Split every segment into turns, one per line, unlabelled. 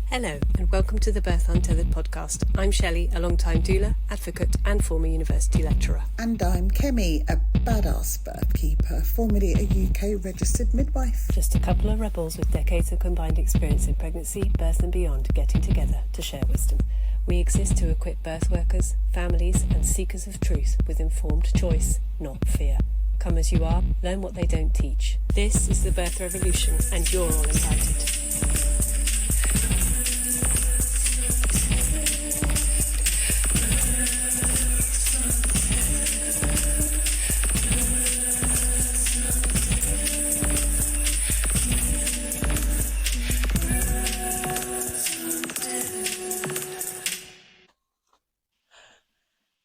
Hello and welcome to the Birth Untethered podcast. I'm Shellie, a long-time doula, advocate and former university lecturer.
And I'm Kemi, a badass birth keeper, formerly a UK registered midwife.
Just a couple of rebels with decades of combined experience in pregnancy, birth and beyond getting together to share wisdom. We exist to equip birth workers, families and seekers of truth with informed choice, not fear. Come as you are, learn what they don't teach. This is the birth revolution and you're all invited.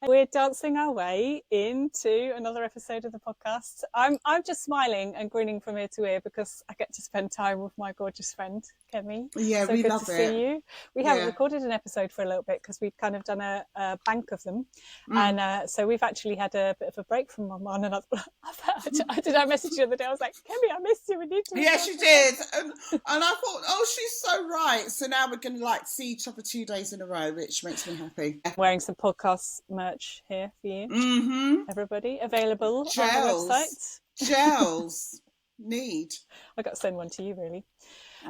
We're dancing our way into another episode of the podcast. I'm just smiling and grinning from ear to ear because I get to spend time with my gorgeous friend, Kemi.
Yeah,
so
we
good
love
to
it.
see you. We haven't recorded an episode for a little bit because we've kind of done a bank of them. And so we've actually had a bit of a break from one another. I message you the other day. I was like, Kemi, I missed you. We need to.
Yeah, she did. And I thought, oh, she's so right. So now we're going to see each other 2 days in a row, which makes me happy.
Wearing some podcast merch here for you.
Mm-hmm.
Everybody available
Gels.
on the website.
Gels. Need.
I got to send one to you, really.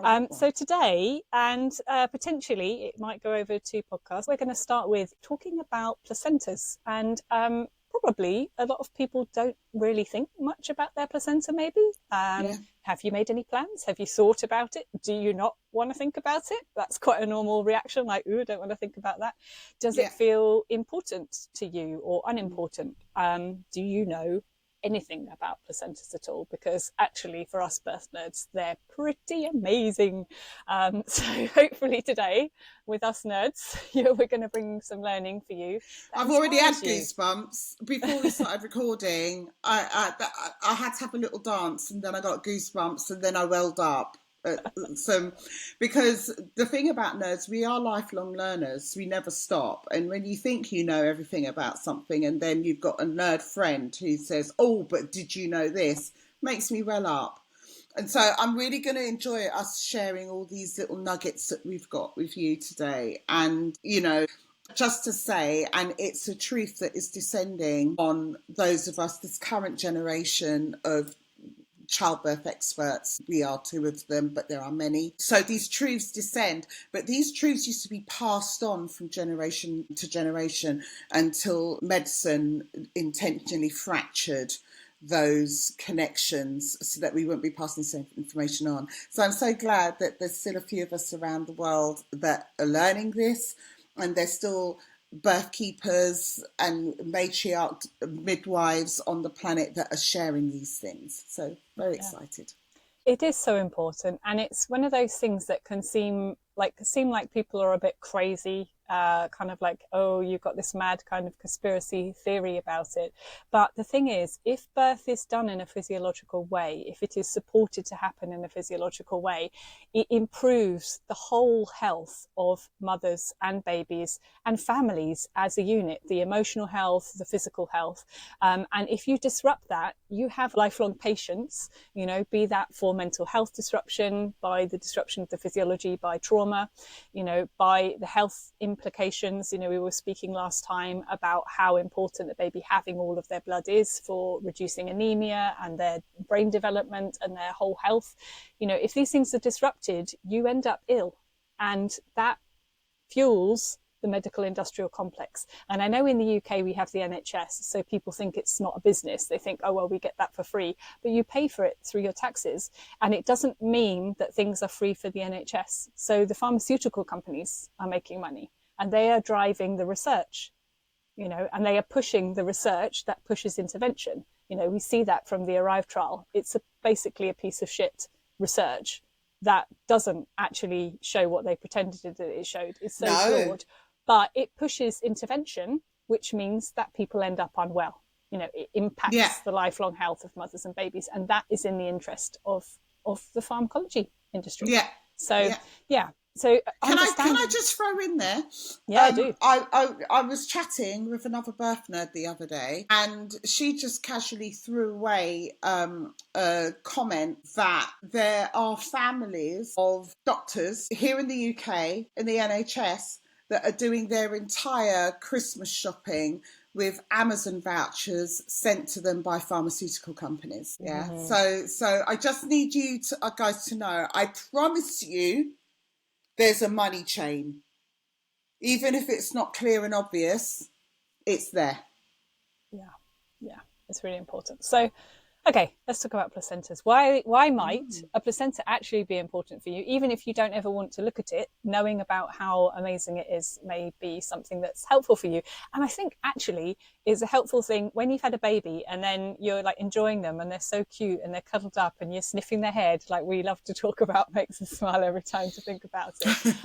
Oh,
so today, and potentially it might go over to podcasts, we're going to start with talking about placentas. And probably a lot of people don't really think much about their placenta, maybe. Have you made any plans? Have you thought about it? Do you not want to think about it? That's quite a normal reaction, like, ooh, I don't want to think about that. Does it feel important to you or unimportant? Do you know anything about placentas at all? Because actually for us birth nerds, they're pretty amazing. So hopefully today with us nerds, we're going to bring some learning for you.
I've already had goosebumps. Before we started recording, I had to have a little dance and then I got goosebumps and then I welled up. Because the thing about nerds, we are lifelong learners. We never stop. And when you think you know everything about something and then you've got a nerd friend who says, oh, but did you know this? Makes me well up. And so I'm really going to enjoy us sharing all these little nuggets that we've got with you today. And, just to say, and it's a truth that is descending on those of us, this current generation of childbirth experts. We are two of them, but there are many. So these truths descend, but these truths used to be passed on from generation to generation until medicine intentionally fractured those connections so that we wouldn't be passing the same information on. So I'm so glad that there's still a few of us around the world that are learning this, and there's still birth keepers and matriarch midwives on the planet that are sharing these things. So very excited.
It is so important, and it's one of those things that can seem like people are a bit crazy, kind of like, oh, you've got this mad kind of conspiracy theory about it. But the thing is, if birth is done in a physiological way, if it is supported to happen in a physiological way, it improves the whole health of mothers and babies and families as a unit, the emotional health, the physical health. And if you disrupt that, you have lifelong patients, be that for mental health disruption, by the disruption of the physiology, by trauma, by the health implications. We were speaking last time about how important the baby having all of their blood is for reducing anemia and their brain development and their whole health. If these things are disrupted, you end up ill, and that fuels the medical industrial complex. And I know in the UK we have the NHS, so people think it's not a business. They think, oh, well, we get that for free, but you pay for it through your taxes. And it doesn't mean that things are free for the NHS. So the pharmaceutical companies are making money and they are driving the research, and they are pushing the research that pushes intervention. We see that from the ARRIVE trial. It's basically a piece of shit research that doesn't actually show what they pretended that it showed. It's so flawed. But it pushes intervention, which means that people end up unwell. It impacts the lifelong health of mothers and babies. And that is in the interest of the pharmacology industry.
Yeah.
So, So
Can I
understanding,
just throw in there?
yeah, do.
I was chatting with another birth nerd the other day, and she just casually threw away a comment that there are families of doctors here in the UK in the NHS that are doing their entire Christmas shopping with Amazon vouchers sent to them by pharmaceutical companies. Yeah. So I just need you to, guys to know, I promise you, there's a money chain. Even if it's not clear and obvious, it's there.
Yeah, it's really important. So okay, let's talk about placentas. Why might a placenta actually be important for you, even if you don't ever want to look at it? Knowing about how amazing it is may be something that's helpful for you. And I think actually is a helpful thing when you've had a baby and then you're like enjoying them and they're so cute and they're cuddled up and you're sniffing their head, like we love to talk about, makes us smile every time to think about it.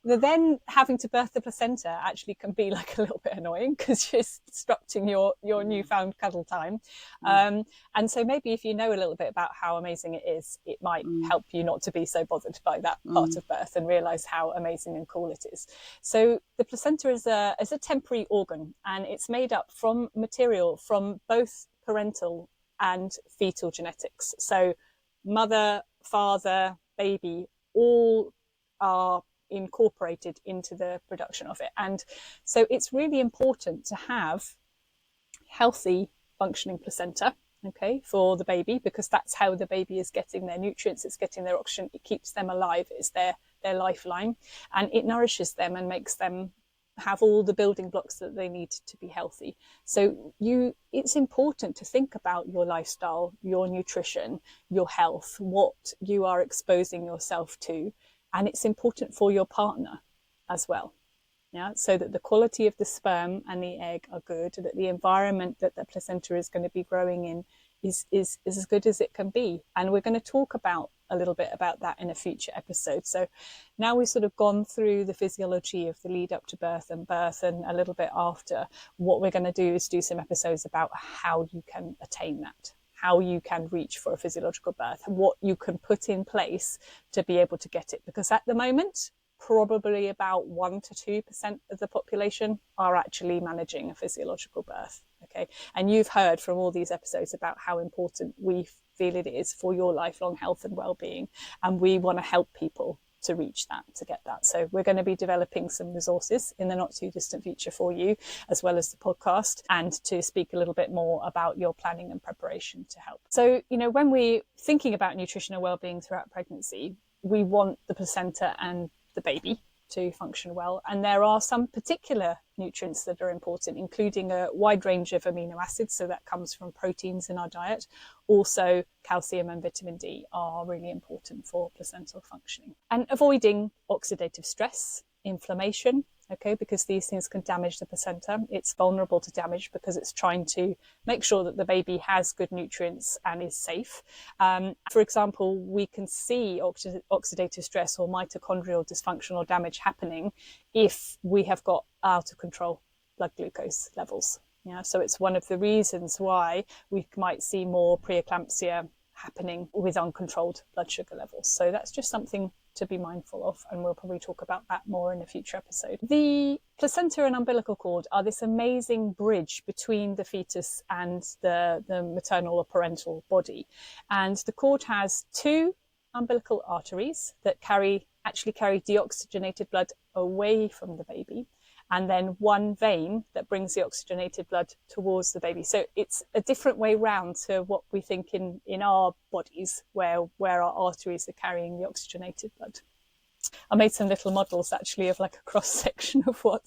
Then having to birth the placenta actually can be like a little bit annoying because you're disrupting your newfound cuddle time. And so maybe if you know a little bit about how amazing it is, it might help you not to be so bothered by that part of birth and realize how amazing and cool it is. So the placenta is a temporary organ, and it's made up from material from both parental and fetal genetics. So mother, father, baby, all are incorporated into the production of it. And so it's really important to have healthy functioning placenta, okay, for the baby, because that's how the baby is getting their nutrients, it's getting their oxygen, it keeps them alive, it's their lifeline, and it nourishes them and makes them have all the building blocks that they need to be healthy. So it's important to think about your lifestyle, your nutrition, your health, what you are exposing yourself to, and it's important for your partner as well. Yeah, so that the quality of the sperm and the egg are good, that the environment that the placenta is going to be growing in is as good as it can be. And we're going to talk about a little bit about that in a future episode. So now we've sort of gone through the physiology of the lead up to birth and a little bit after. What we're going to do is do some episodes about how you can attain that, how you can reach for a physiological birth, what you can put in place to be able to get it. Because at the moment, probably about 1% to 2% of the population are actually managing a physiological birth. Okay, and you've heard from all these episodes about how important we feel it is for your lifelong health and well-being, and we want to help people to reach that, to get that. So we're going to be developing some resources in the not too distant future for you, as well as the podcast, and to speak a little bit more about your planning and preparation to help. So, when we're thinking about nutritional well-being throughout pregnancy, we want the placenta and the baby to function well. And there are some particular nutrients that are important, including a wide range of amino acids. So that comes from proteins in our diet. Also, calcium and vitamin D are really important for placental functioning. And avoiding oxidative stress, inflammation, okay, because these things can damage the placenta. It's vulnerable to damage because it's trying to make sure that the baby has good nutrients and is safe. For example, we can see oxidative stress or mitochondrial dysfunction or damage happening if we have got out of control blood glucose levels. Yeah, so it's one of the reasons why we might see more preeclampsia happening with uncontrolled blood sugar levels. So that's just something to be mindful of, and we'll probably talk about that more in a future episode. The placenta and umbilical cord are this amazing bridge between the fetus and the maternal or parental body. And the cord has two umbilical arteries that actually carry deoxygenated blood away from the baby, and then one vein that brings the oxygenated blood towards the baby. So it's a different way round to what we think in our bodies, where our arteries are carrying the oxygenated blood. I made some little models actually of like a cross section of what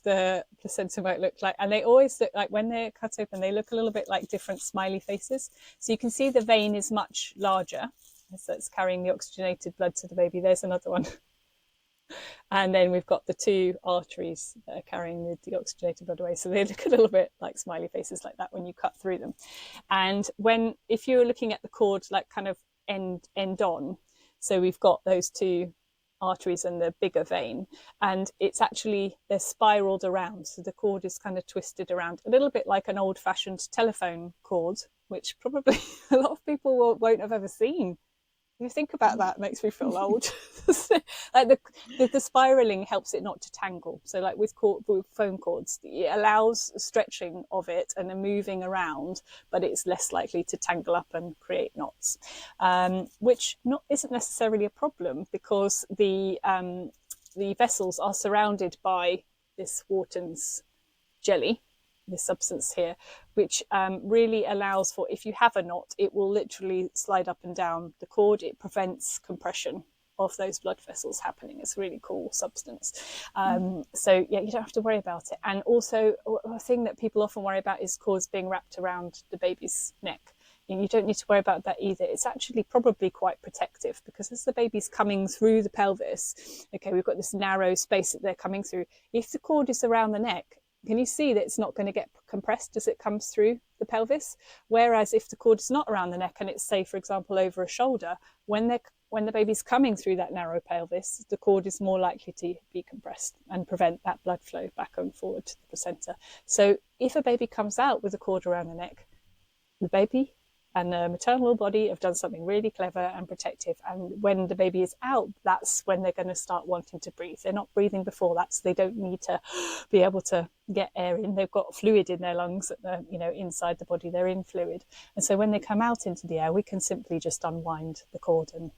the placenta might look like, and they always look like, when they're cut open, they look a little bit like different smiley faces. So you can see the vein is much larger, so it's carrying the oxygenated blood to the baby. There's another one. And then we've got the two arteries that are carrying the deoxygenated blood away. So they look a little bit like smiley faces like that when you cut through them. And if you're looking at the cord, like kind of end on, so we've got those two arteries and the bigger vein, and they're spiraled around. So the cord is kind of twisted around, a little bit like an old fashioned telephone cord, which probably a lot of people won't have ever seen You think about that, it makes me feel old. Like the spiraling helps it not to tangle. So like with phone cords, it allows stretching of it and then moving around, but it's less likely to tangle up and create knots, which isn't necessarily a problem, because the vessels are surrounded by this Wharton's jelly, this substance here, which really allows for, if you have a knot, it will literally slide up and down the cord. It prevents compression of those blood vessels happening. It's a really cool substance. So yeah, you don't have to worry about it. And also, a thing that people often worry about is cords being wrapped around the baby's neck. You don't need to worry about that either. It's actually probably quite protective, because as the baby's coming through the pelvis, okay, we've got this narrow space that they're coming through. If the cord is around the neck, can you see that it's not going to get compressed as it comes through the pelvis? Whereas if the cord is not around the neck and it's, say, for example, over a shoulder, when the baby's coming through that narrow pelvis, the cord is more likely to be compressed and prevent that blood flow back and forward to the placenta. So if a baby comes out with a cord around the neck, the baby and the maternal body have done something really clever and protective. And when the baby is out, that's when they're going to start wanting to breathe. They're not breathing before that, so they don't need to be able to get air in. They've got fluid in their lungs, inside the body, they're in fluid. And so when they come out into the air, we can simply just unwind the cord, and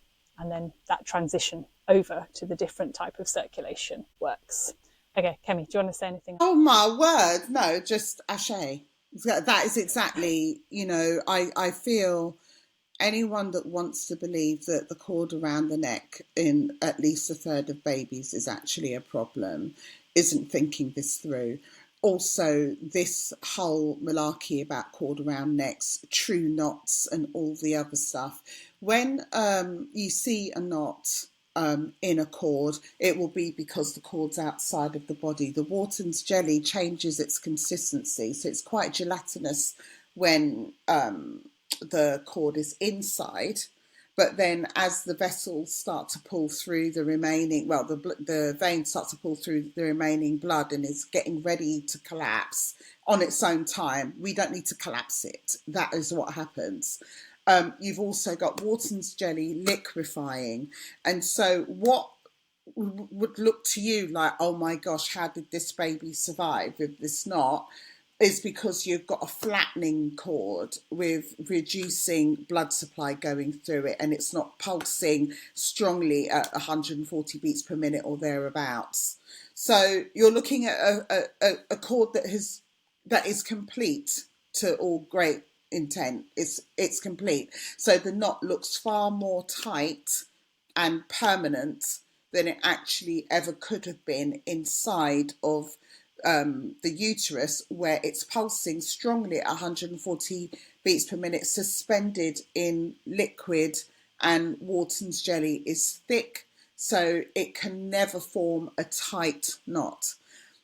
then that transition over to the different type of circulation works. Okay, Kemi, do you want to say anything?
Oh my word, no, just ashe. That is exactly, I feel anyone that wants to believe that the cord around the neck in at least a third of babies is actually a problem isn't thinking this through. Also, this whole malarkey about cord around necks, true knots and all the other stuff. When you see a knot in a cord, it will be because the cord's outside of the body. The Wharton's jelly changes its consistency, so it's quite gelatinous when the cord is inside. But then as the vessels start to pull through the remaining, the veins start to pull through the remaining blood and is getting ready to collapse on its own time. We don't need to collapse it. That is what happens. You've also got Wharton's jelly liquefying. And so what would look to you like, oh my gosh, how did this baby survive with this knot, is because you've got a flattening cord with reducing blood supply going through it, and it's not pulsing strongly at 140 beats per minute or thereabouts. So you're looking at a cord that is complete to all great intent. It's complete. So the knot looks far more tight and permanent than it actually ever could have been inside of the uterus, where it's pulsing strongly at 140 beats per minute, suspended in liquid, and Wharton's jelly is thick, so it can never form a tight knot.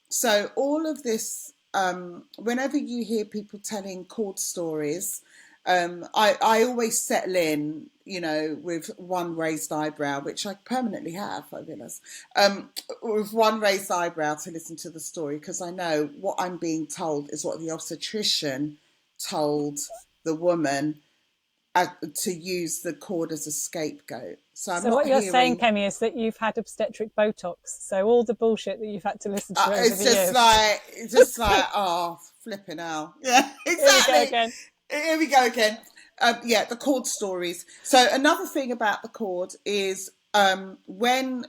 So all of this, whenever you hear people telling cord stories, I always settle in, with one raised eyebrow, which I permanently have, I realise, with one raised eyebrow to listen to the story, because I know what I'm being told is what the obstetrician told the woman to use the cord as a scapegoat. So
what you're saying, Kemi, is that you've had obstetric Botox. So all the bullshit that you've had to listen to over
it's
the
years. Just like, oh, flipping hell. Yeah, exactly. Here we go again. The cord stories. So another thing about the cord is when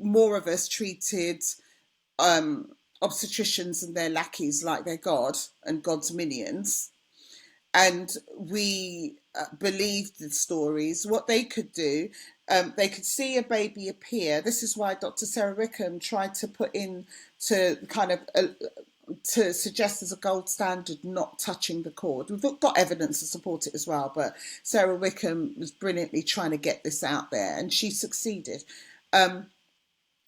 more of us treated obstetricians and their lackeys like they're God and God's minions, and we believed the stories, what they could do, they could see a baby appear. This is why Dr. Sarah Wickham tried to put in to kind of to suggest as a gold standard not touching the cord. We've got evidence to support it as well, but Sarah Wickham was brilliantly trying to get this out there, and she succeeded.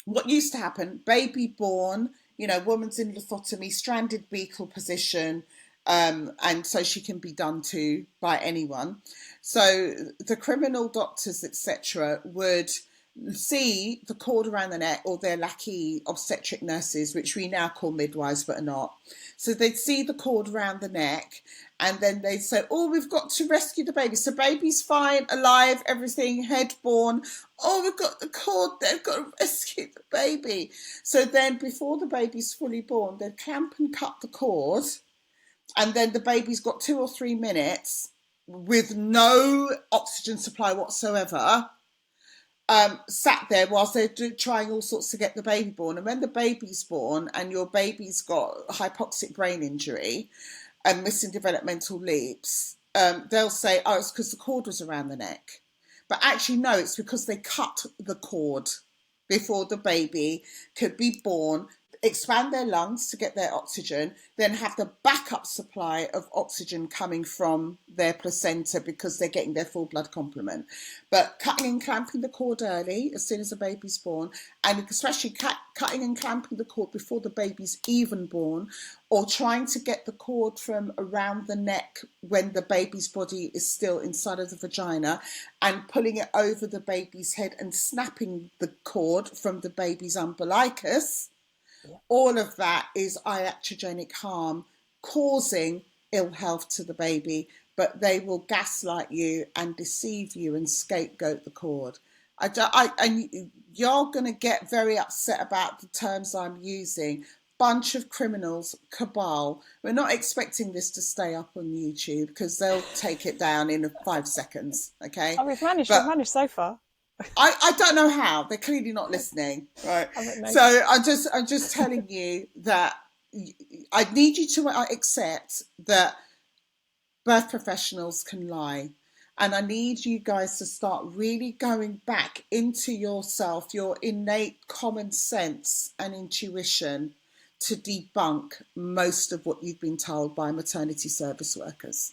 What used to happen, baby born, woman's in lithotomy, stranded fetal position, and so she can be done to by anyone. So the criminal doctors, etc., would see the cord around the neck, or their lackey obstetric nurses, which we now call midwives but are not. So they'd see the cord around the neck, and then they'd say, oh, we've got to rescue the baby. So baby's fine, alive, everything, head born. Oh, we've got the cord, they've got to rescue the baby. So then before the baby's fully born, they'd clamp and cut the cord, and then the baby's got 2 or 3 minutes with no oxygen supply whatsoever, sat there whilst they're trying all sorts to get the baby born. And when the baby's born and your baby's got hypoxic brain injury and missing developmental leaps, they'll say, oh, it's because the cord was around the neck. But actually, no, it's because they cut the cord before the baby could be born, expand their lungs to get their oxygen, then have the backup supply of oxygen coming from their placenta because they're getting their full blood complement. But cutting and clamping the cord early, as soon as the baby's born, and especially cutting and clamping the cord before the baby's even born, or trying to get the cord from around the neck when the baby's body is still inside of the vagina, and pulling it over the baby's head and snapping the cord from the baby's umbilicus. All of that is iatrogenic harm, causing ill health to the baby, but they will gaslight you and deceive you and scapegoat the cord. And you're going to get very upset about the terms I'm using. Bunch of criminals, cabal. We're not expecting this to stay up on YouTube because they'll take it down in 5 seconds, okay?
Oh, we've managed so far.
I don't know how. They're clearly not listening, right? So I'm just telling you that I need you to accept that birth professionals can lie, and I need you guys to start really going back into yourself, your innate common sense and intuition, to debunk most of what you've been told by maternity service workers.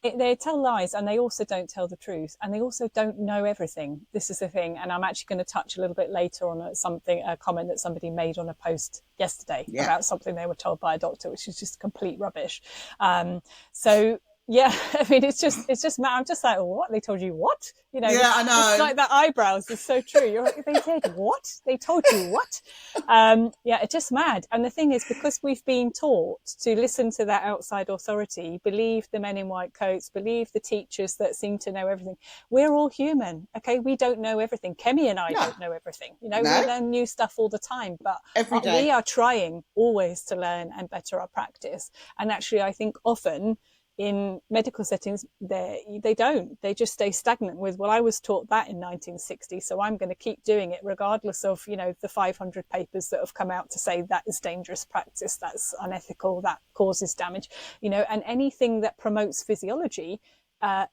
They tell lies, and they also don't tell the truth, and they also don't know everything. This is the thing, and I'm actually going to touch a little bit later on a comment that somebody made on a post yesterday about something they were told by a doctor, which is just complete rubbish. So yeah, I mean, it's just I'm just like, what? They told you what? You know,
yeah, I know.
It's like the eyebrows is so true. You're like, they said what? They told you what? Yeah, it's just mad. And the thing is, because we've been taught to listen to that outside authority, believe the men in white coats, believe the teachers that seem to know everything. We're all human, okay? We don't know everything. Kemi and I don't know everything. You know, we learn new stuff all the time, but we are trying always to learn and better our practice. And actually, I think often in medical settings, they don't. They just stay stagnant with, well, I was taught that in 1960, so I'm going to keep doing it regardless of, you know, the 500 papers that have come out to say that is dangerous practice, that's unethical, that causes damage, you know. And anything that promotes physiology,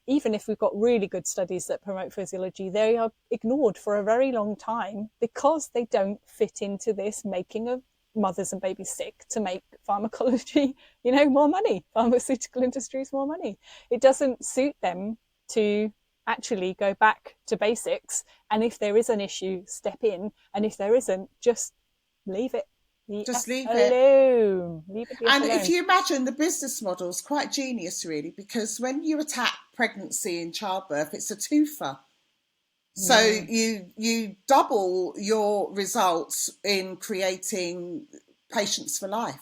even if we've got really good studies that promote physiology, they are ignored for a very long time because they don't fit into this making of mothers and babies sick to make pharmacology, you know, more money, pharmaceutical industries more money. It doesn't suit them to actually go back to basics, and if there is an issue, step in, and if there isn't, just leave it. Just leave it alone.
And if you imagine, the business model is quite genius, really, because when you attack pregnancy and childbirth, it's a twofer. So you double your results in creating patients for life.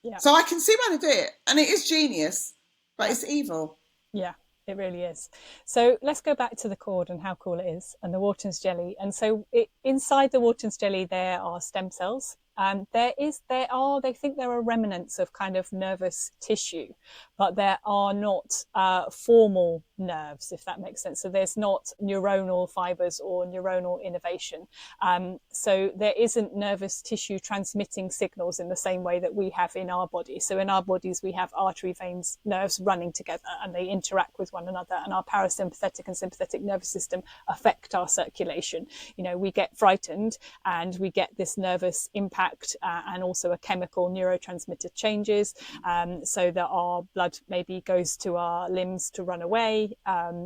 Yeah. So I can see why they do it. And it is genius, but it's evil.
Yeah, it really is. So let's go back to the cord and how cool it is, and the Wharton's jelly. And so inside the Wharton's jelly, there are stem cells. They think there are remnants of kind of nervous tissue, but there are not formal nerves, if that makes sense. So there's not neuronal fibers or neuronal innervation. So there isn't nervous tissue transmitting signals in the same way that we have in our body. So in our bodies, we have artery, veins, nerves running together, and they interact with one another. And our parasympathetic and sympathetic nervous system affect our circulation. You know, we get frightened and we get this nervous impact, and also a chemical neurotransmitter changes, so that our blood maybe goes to our limbs to run away,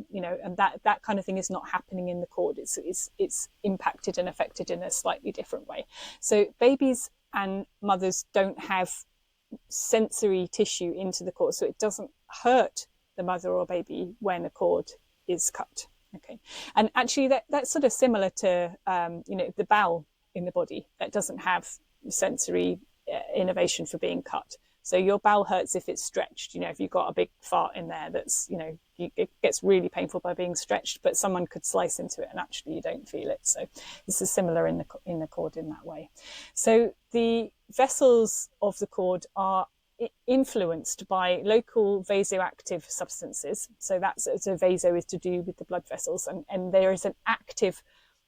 you know, and that kind of thing is not happening in the cord. It's impacted and affected in a slightly different way. So babies and mothers don't have sensory tissue into the cord, so it doesn't hurt the mother or baby when a cord is cut. Okay, and actually that's sort of similar to the bowel in the body that doesn't have sensory innervation for being cut. So your bowel hurts if it's stretched. If you've got a big fart in there that's, it gets really painful by being stretched, but someone could slice into it and actually you don't feel it. So this is similar in the cord in that way. So the vessels of the cord are influenced by local vasoactive substances. So vaso is to do with the blood vessels, and there is an active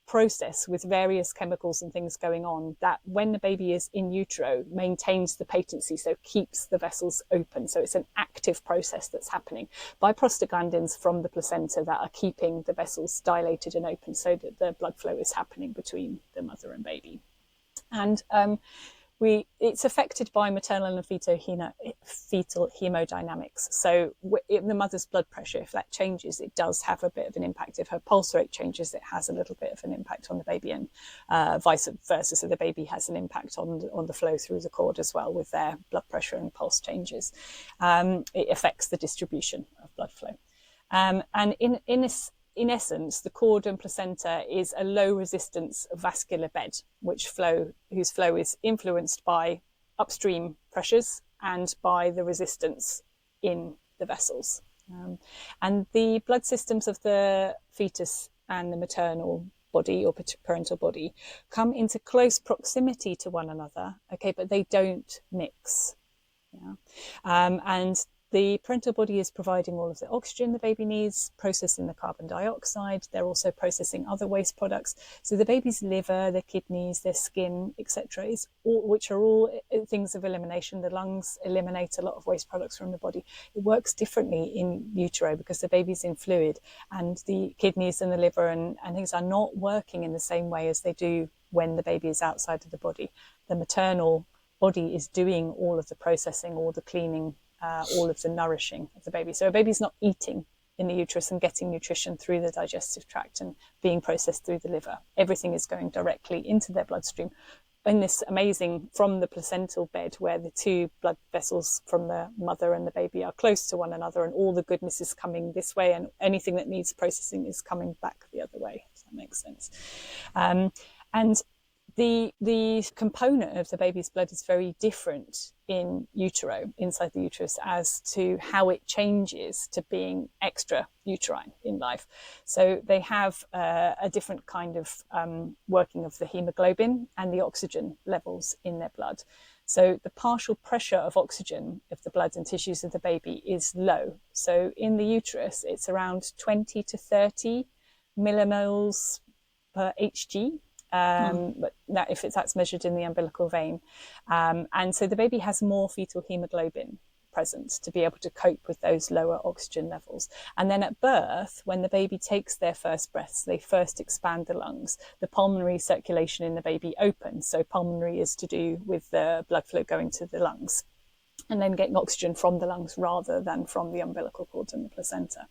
process with various chemicals and things going on that when the baby is in utero maintains the patency, so keeps the vessels open. So it's an active process that's happening by prostaglandins from the placenta that are keeping the vessels dilated and open so that the blood flow is happening between the mother and baby. And it's affected by maternal and fetal hemodynamics. So in the mother's blood pressure, if that changes, it does have a bit of an impact. If her pulse rate changes, it has a little bit of an impact on the baby, and vice versa. So the baby has an impact on the flow through the cord as well with their blood pressure and pulse changes. It affects the distribution of blood flow. And in essence, the cord and placenta is a low resistance vascular bed, whose flow is influenced by upstream pressures and by the resistance in the vessels. And the blood systems of the fetus and the maternal body or parental body come into close proximity to one another, okay, but they don't mix. Yeah. And the parental body is providing all of the oxygen the baby needs, processing the carbon dioxide. They're also processing other waste products. So the baby's liver, their kidneys, their skin, etc., which are all things of elimination. The lungs eliminate a lot of waste products from the body. It works differently in utero because the baby's in fluid, and the kidneys and the liver and things are not working in the same way as they do when the baby is outside of the body. The maternal body is doing all of the processing, all the cleaning, all of the nourishing of the baby. So a baby's not eating in the uterus and getting nutrition through the digestive tract and being processed through the liver. Everything is going directly into their bloodstream in this amazing, from the placental bed where the two blood vessels from the mother and the baby are close to one another, and all the goodness is coming this way and anything that needs processing is coming back the other way. Does that make sense? And the component of the baby's blood is very different in utero, inside the uterus, as to how it changes to being extra uterine in life. So they have a different kind of working of the hemoglobin and the oxygen levels in their blood. So the partial pressure of oxygen of the blood and tissues of the baby is low. So in the uterus, it's around 20 to 30 millimoles per Hg. But that's measured in the umbilical vein. And so the baby has more fetal hemoglobin present to be able to cope with those lower oxygen levels. And then at birth, when the baby takes their first breaths, they first expand the lungs. The pulmonary circulation in the baby opens. So pulmonary is to do with the blood flow going to the lungs and then getting oxygen from the lungs rather than from the umbilical cord and the placenta.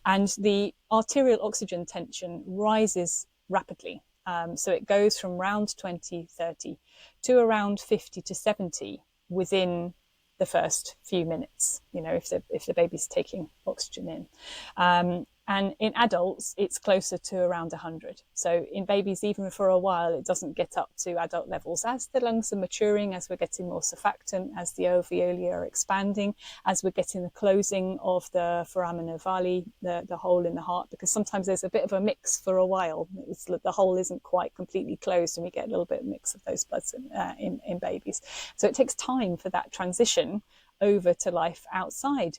And the arterial oxygen tension rises rapidly. So it goes from around 20, 30 to around 50 to 70 within the first few minutes, if the baby's taking oxygen in. And in adults, it's closer to around 100. So in babies, even for a while, it doesn't get up to adult levels. As the lungs are maturing, as we're getting more surfactant, as the alveoli are expanding, as we're getting the closing of the foramina ovale, the hole in the heart, because sometimes there's a bit of a mix for a while. The hole isn't quite completely closed, and we get a little bit of mix of those bloods in babies. So it takes time for that transition over to life outside.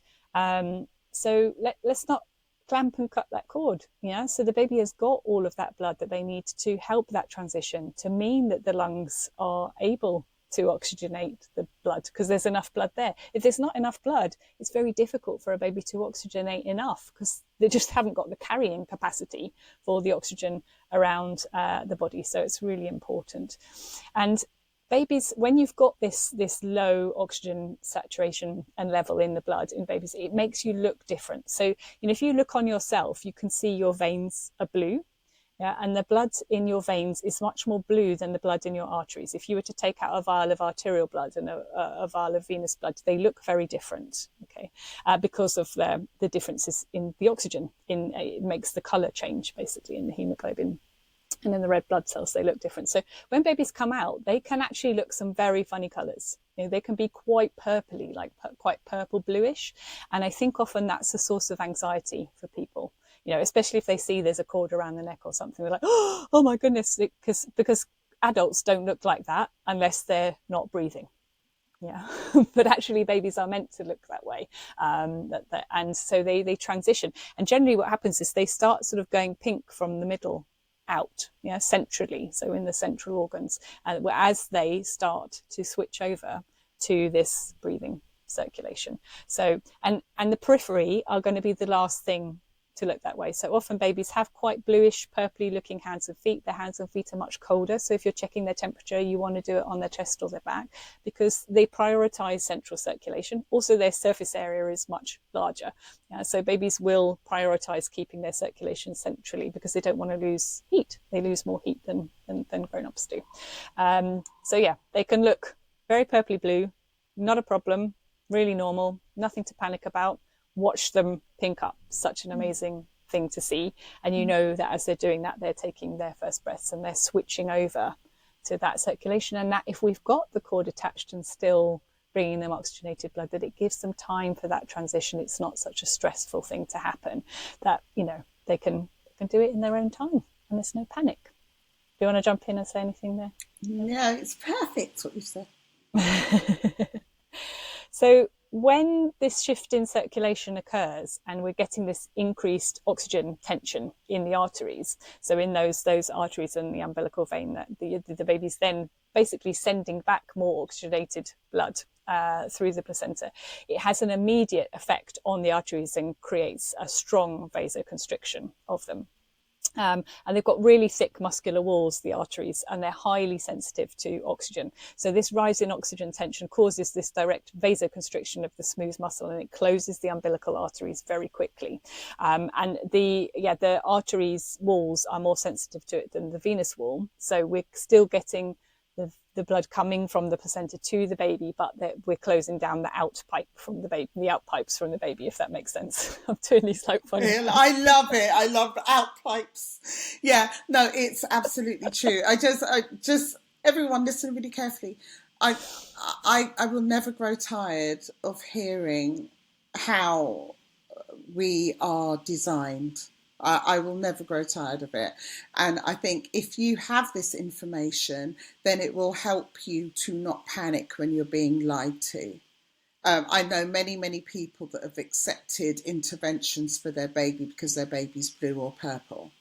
So let's not clamp and cut that cord. So the baby has got all of that blood that they need to help that transition, to mean that the lungs are able to oxygenate the blood because there's enough blood there. If there's not enough blood, it's very difficult for a baby to oxygenate enough because they just haven't got the carrying capacity for the oxygen around the body. So it's really important. And babies, when you've got this low oxygen saturation and level in the blood in babies, it makes you look different. So, if you look on yourself, you can see your veins are blue. Yeah, and the blood in your veins is much more blue than the blood in your arteries. If you were to take out a vial of arterial blood and a vial of venous blood, they look very different, okay, because of the differences in the oxygen. It makes the colour change, basically, in the haemoglobin. And in the red blood cells, they look different. So when babies come out, they can actually look some very funny colours. They can be quite purpley, like quite purple bluish. And I think often that's a source of anxiety for people, especially if they see there's a cord around the neck or something. They're like, oh my goodness, because adults don't look like that unless they're not breathing. Yeah, but actually babies are meant to look that way. And so they transition. And generally what happens is they start sort of going pink from the middle out, centrally, so in the central organs, as they start to switch over to this breathing circulation. So and the periphery are going to be the last thing to look that way. So often babies have quite bluish, purpley looking hands and feet. Their hands and feet are much colder. So if you're checking their temperature, you want to do it on their chest or their back, because they prioritize central circulation. Also, their surface area is much larger. So babies will prioritize keeping their circulation centrally because they don't want to lose heat. They lose more heat than grown-ups do. So yeah, they can look very purpley blue, not a problem, really normal, nothing to panic about. Watch them pink up. Such an amazing thing to see. And you know that as they're doing that, they're taking their first breaths and they're switching over to that circulation. And that if we've got the cord attached and still bringing them oxygenated blood, that it gives them time for that transition. It's not such a stressful thing to happen, that, they can do it in their own time and there's no panic. Do you want to jump in and say anything there?
No, it's perfect what you said.
So when this shift in circulation occurs and we're getting this increased oxygen tension in the arteries, so in those arteries and the umbilical vein, that the baby's then basically sending back more oxygenated blood through the placenta, it has an immediate effect on the arteries and creates a strong vasoconstriction of them. And they've got really thick muscular walls, the arteries, and they're highly sensitive to oxygen. So this rise in oxygen tension causes this direct vasoconstriction of the smooth muscle, and it closes the umbilical arteries very quickly. And the arteries walls are more sensitive to it than the venous wall. So we're still getting the blood coming from the placenta to the baby, but we're closing down the outpipes from the baby, if that makes sense. I'm doing these like funny.
Yeah, I love it. I love outpipes. Yeah, no, it's absolutely true. I just everyone listen really carefully. I will never grow tired of hearing how we are designed. I will never grow tired of it. And I think if you have this information, then it will help you to not panic when you're being lied to. I know many, many people that have accepted interventions for their baby because their baby's blue or purple,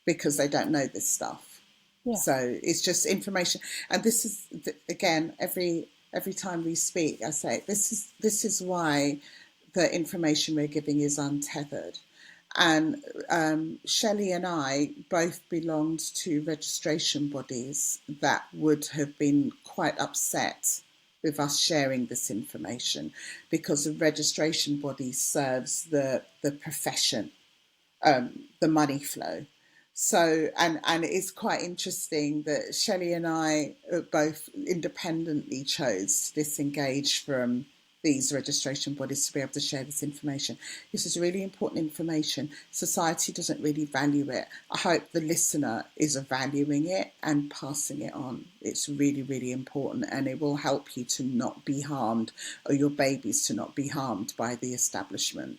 because they don't know this stuff. Yeah. So it's just information. And this is, again, every time we speak, I say, this is why the information we're giving is untethered. And Shellie and I both belonged to registration bodies that would have been quite upset with us sharing this information, because the registration body serves the profession, the money flow. So, and it's quite interesting that Shellie and I both independently chose to disengage from these registration bodies to be able to share this information. This is really important information. Society doesn't really value it. I hope the listener is valuing it and passing it on. It's really, really important, and it will help you to not be harmed, or your babies to not be harmed by the establishment.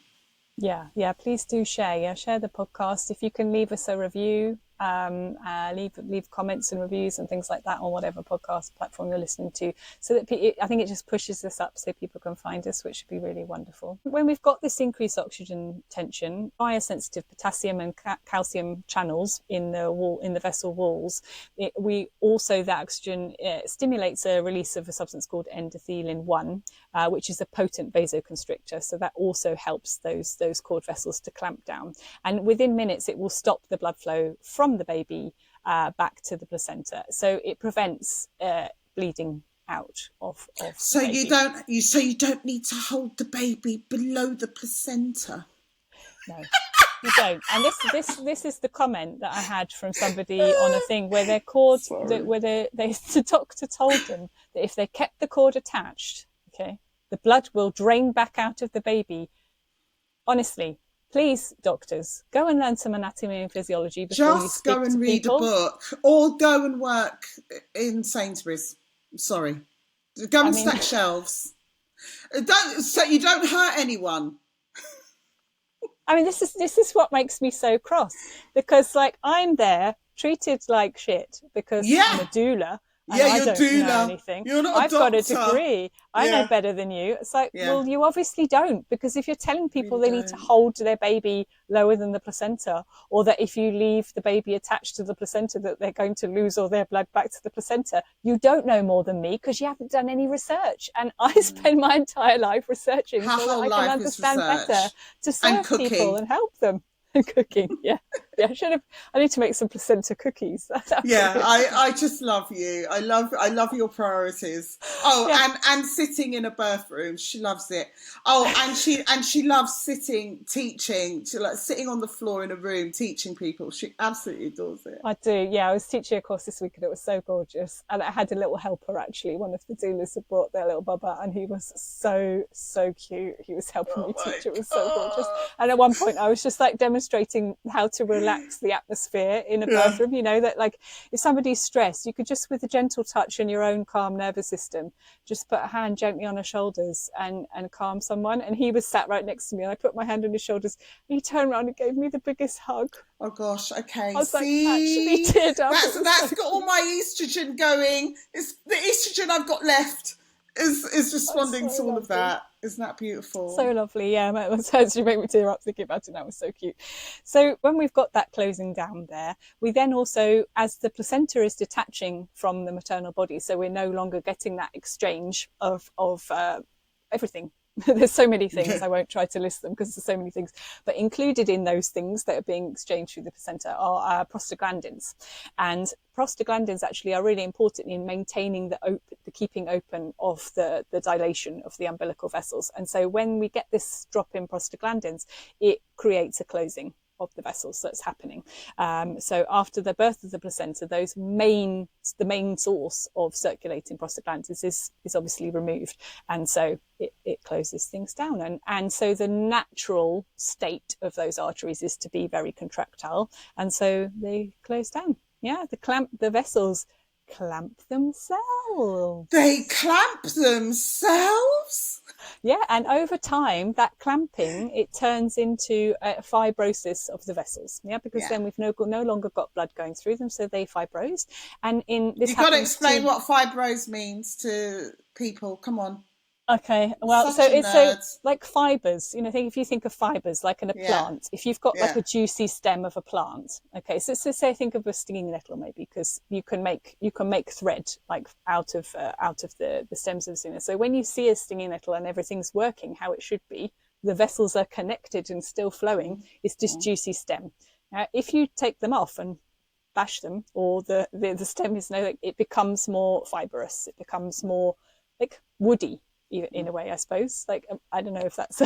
Yeah, please do share. Yeah, share the podcast. If you can leave us a review, leave comments and reviews and things like that on whatever podcast platform you're listening to, so that I think it just pushes this up so people can find us, which would be really wonderful. When we've got this increased oxygen tension via sensitive potassium and calcium channels in the vessel walls, that oxygen stimulates a release of a substance called endothelin-1, which is a potent vasoconstrictor. So that also helps those cord vessels to clamp down, and within minutes it will stop the blood flow from the baby back to the placenta. So it prevents bleeding out of
so
the baby.
you don't need to hold the baby below the placenta.
No. You don't. And this is the comment that I had from somebody on a thing where their cord, where the doctor told them that if they kept the cord attached, okay, the blood will drain back out of the baby. Honestly, please, doctors, go and learn some anatomy and physiology before you
Just
speak
go and
to
read
people.
a book, or go and work in Sainsbury's. Sorry, go and stack shelves. So you don't hurt anyone.
I mean, this is what makes me so cross, because like I'm there treated like shit because I'm a doula. And I don't know anything.
You're not
I've got a degree. I know better than you. It's like, well, you obviously don't, because if you're telling people they need to hold their baby lower than the placenta, or that if you leave the baby attached to the placenta that they're going to lose all their blood back to the placenta, you don't know more than me because you haven't done any research. And I spend my entire life researching so that I can understand better to serve people and help them. And cooking, I need to make some placenta cookies.
I just love you. I love your priorities. And sitting in a birth room, she loves it. And she loves teaching. She likes sitting on the floor in a room teaching people. She absolutely adores it.
I do. I was teaching a course this week and it was so gorgeous. And I had a little helper, actually. One of the doulas had brought their little bubba, and he was so cute. He was helping me teach. It was so gorgeous. And at one point I was just like demonstrating how to relax the atmosphere in a bathroom. You know, that like if somebody's stressed, you could just, with a gentle touch in your own calm nervous system, just put a hand gently on her shoulders and calm someone. And he was sat right next to me, and I put my hand on his shoulders, and he turned around and gave me the biggest hug.
Oh gosh, okay.
I was like, actually teared up.
That's got all my estrogen going. It's the estrogen I've got left is responding to all of that. Isn't that beautiful?
So lovely, yeah. It actually made me tear up thinking about it. That was so cute. So when we've got that closing down there, we then also, as the placenta is detaching from the maternal body, so we're no longer getting that exchange of everything. There's so many things. I won't try to list them because there's so many things. But included in those things that are being exchanged through the placenta are prostaglandins. And prostaglandins actually are really important in maintaining the keeping open of the dilation of the umbilical vessels. And so when we get this drop in prostaglandins, it creates a closing of the vessels that's happening. So after the birth of the placenta, the main source of circulating prostaglandins is obviously removed, and so it closes things down. And so the natural state of those arteries is to be very contractile, and so they close down. The vessels clamp themselves.
They clamp themselves?
Yeah, and over time, that clamping, it turns into a fibrosis of the vessels. Because then we've no longer got blood going through them, so they fibrose. And you've
got to explain what fibrose means to people. Come on.
Okay, well, so it's like fibers. If you think of fibers like in a plant, if you've got like a juicy stem of a plant, okay, so say think of a stinging nettle maybe, because you can make thread like out of the stems of the stinging nettle. So when you see a stinging nettle and everything's working how it should be, the vessels are connected and still flowing, it's this juicy stem. Now, if you take them off and bash them, or the stem is it becomes more fibrous, it becomes more like woody. In a way, I suppose. Like, I don't know if that's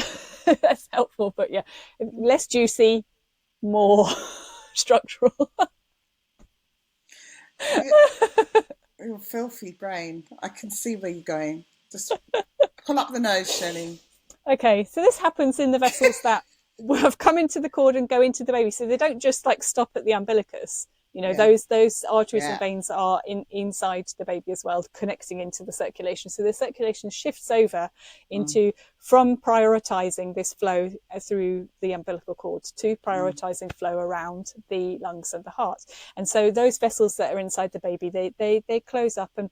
that's helpful, but yeah, less juicy, more structural.
Your filthy brain. I can see where you're going. Just pull up the nose, Shellie.
Okay, so this happens in the vessels that have come into the cord and go into the baby. So they don't just like stop at the umbilicus. Those arteries and veins are inside the baby as well, connecting into the circulation. So the circulation shifts over into from prioritizing this flow through the umbilical cord to prioritizing flow around the lungs and the heart. And so those vessels that are inside the baby, they close up and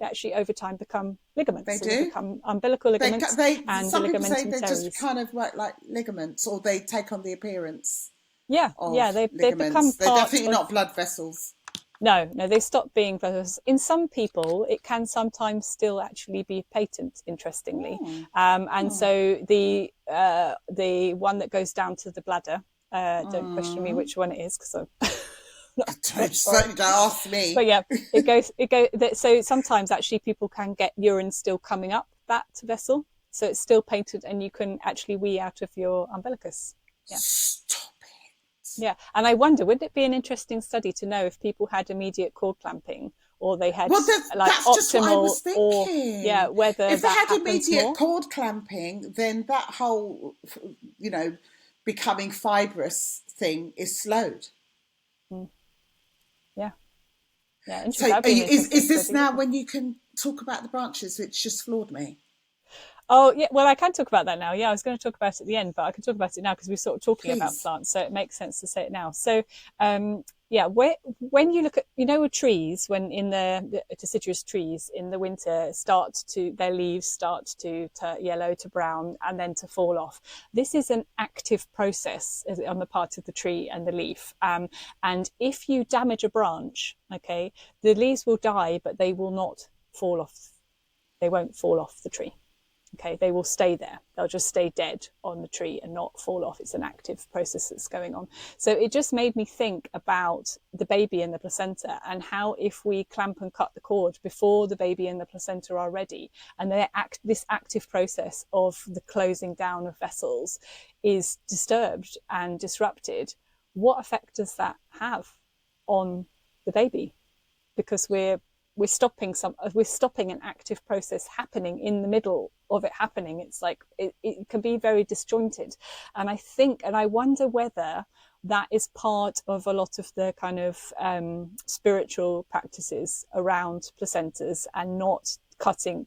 actually over time become ligaments. They become umbilical ligaments and
some
ligaments
people say they just kind of work like ligaments, or they take on the appearance.
They become
They're definitely not blood vessels.
No, they stop being blood vessels. In some people, it can sometimes still actually be patent, interestingly. So the one that goes down to the bladder, don't question me which one it is, because I'm
certainly don't ask me.
But yeah, it goes. So sometimes actually people can get urine still coming up that vessel, so it's still painted, and you can actually wee out of your umbilicus. Yeah.
Stop
Yeah, and I wonder, would it be an interesting study to know if people had immediate cord clamping or they had
Well,
like
that's just what I
optimal,
was
or
thinking.
whether
If they
that
had
happens
immediate
more.
cord clamping, then that whole, you know, becoming fibrous thing is slowed.
Mm. Yeah, yeah,
So
interesting. That'd be an interesting
is this
study,
now
wouldn't it?
when you can talk about the branches, which just floored me?
Oh, yeah. Well, I can talk about that now. Yeah, I was going to talk about it at the end, but I can talk about it now because we're sort of talking about
Please.
plants, so it makes sense to say it now. So, yeah, when you look at, with trees, when in the deciduous trees in the winter their leaves start to turn yellow to brown and then to fall off. This is an active process on the part of the tree and the leaf. And if you damage a branch, okay, the leaves will die, but they will not fall off. They won't fall off the tree. Okay, they will stay there. They'll just stay dead on the tree and not fall off. It's an active process that's going on. So it just made me think about the baby and the placenta, and how if we clamp and cut the cord before the baby and the placenta are ready, and this active process of the closing down of vessels is disturbed and disrupted, what effect does that have on the baby? Because we're stopping an active process happening in the middle of it happening. It's like it can be very disjointed, and I wonder whether that is part of a lot of the kind of spiritual practices around placentas, and not cutting,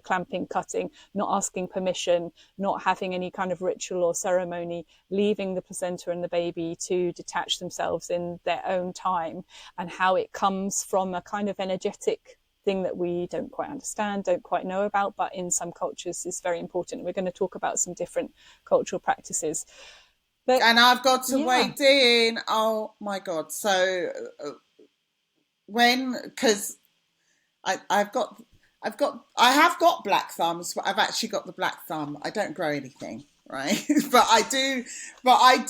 clamping, cutting, not asking permission, not having any kind of ritual or ceremony, leaving the placenta and the baby to detach themselves in their own time, and how it comes from a kind of energetic thing that we don't quite understand, don't quite know about, but in some cultures is very important. We're going to talk about some different cultural practices. But
And I've got to
yeah,
wade in. Oh my God. So because I've got I have got black thumbs, but I've actually got the black thumb. I don't grow anything, right? but I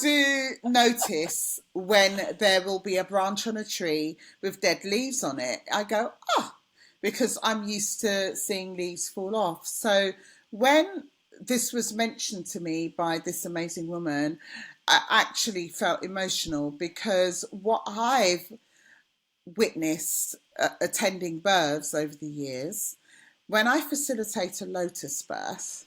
do notice when there will be a branch on a tree with dead leaves on it. I go, oh, because I'm used to seeing leaves fall off. So when this was mentioned to me by this amazing woman, I actually felt emotional, because what I've witnessed attending births over the years, when I facilitate a lotus birth,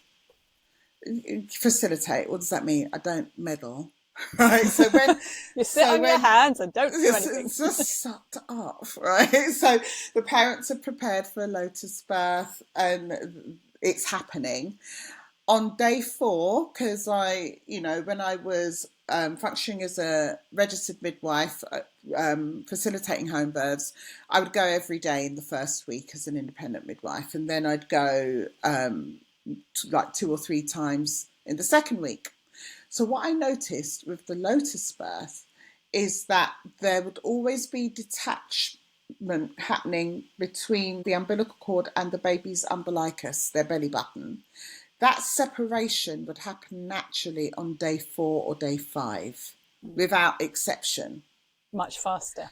facilitate, what does that mean? I don't meddle, right? So when
you sit on your hands and don't do anything.
just sucked up, right? So the parents are prepared for a lotus birth and it's happening. On day 4, because when I was functioning as a registered midwife, facilitating home births, I would go every day in the first week as an independent midwife, and then I'd go like 2 or 3 times in the second week. So what I noticed with the lotus birth is that there would always be detachment happening between the umbilical cord and the baby's umbilicus, their belly button. That separation would happen naturally on day 4 or day 5, without exception.
Much faster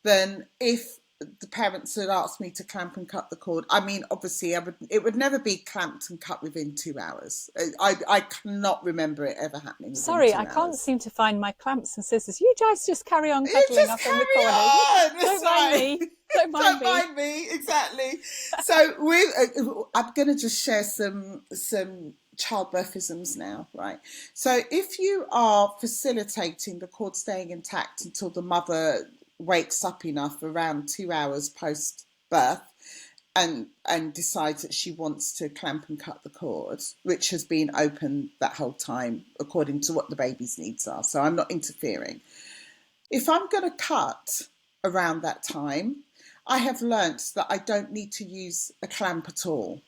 than if the parents had asked me to clamp and cut the cord. I mean, obviously, it would never be clamped and cut within 2 hours. I cannot remember it ever happening within
Sorry,
2
I
hours.
can't seem to find my clamps and scissors. You guys just carry on
You
cuddling
just
up in the
carry
corner.
on.
Don't mind me. Don't mind me.
Mind me, exactly. So I'm going to just share some childbirthisms now, right? So if you are facilitating the cord staying intact until the mother wakes up enough around 2 hours post birth and decides that she wants to clamp and cut the cord, which has been open that whole time according to what the baby's needs are, so I'm not interfering. If I'm going to cut around that time, I have learnt that I don't need to use a clamp at all,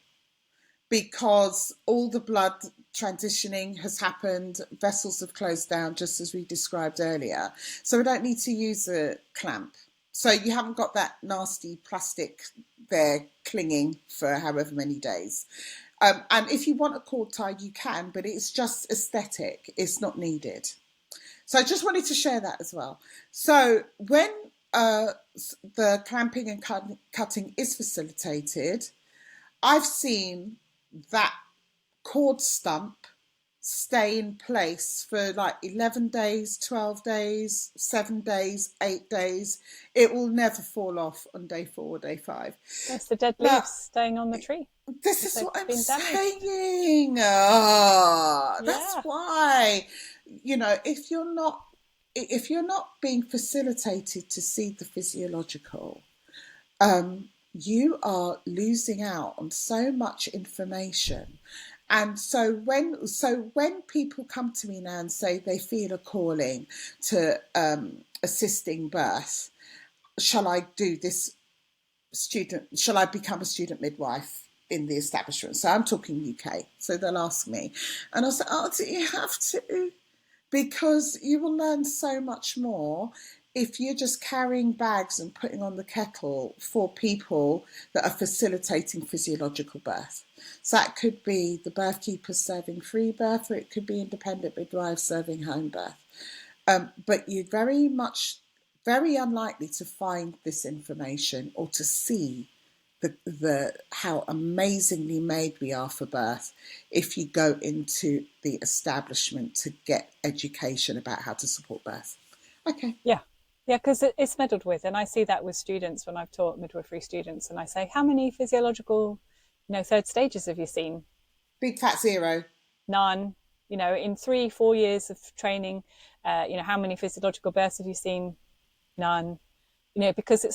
because all the blood transitioning has happened, vessels have closed down, just as we described earlier. So I don't need to use a clamp. So you haven't got that nasty plastic there clinging for however many days. And if you want a cord tie, you can, but it's just aesthetic. It's not needed. So I just wanted to share that as well. So when the clamping and cutting is facilitated, I've seen that cord stump stay in place for like 11 days, 12 days, 7 days, 8 days. It will never fall off on day 4 or day 5.
It's the dead
Now,
leaves staying on the tree.
this
If
is
they've
what I'm
been damaged.
saying. That's
Yeah.
why, if you're not being facilitated to see the physiological, you are losing out on so much information. And so when people come to me now and say they feel a calling to assisting birth, shall I do this shall I become a student midwife in the establishment? So I'm talking UK. So they'll ask me. And I'll say, oh, do you have to? Because you will learn so much more if you're just carrying bags and putting on the kettle for people that are facilitating physiological birth. So that could be the birth keepers serving free birth, or it could be independent midwives serving home birth. But you're very unlikely to find this information or to see the how amazingly made we are for birth if you go into the establishment to get education about how to support birth. Okay.
Yeah. Yeah, because it's meddled with. And I see that with students when I've taught midwifery students. And I say, how many physiological, third stages have you seen?
Big fat zero.
None. In 3-4 years of training, how many physiological births have you seen? None. Because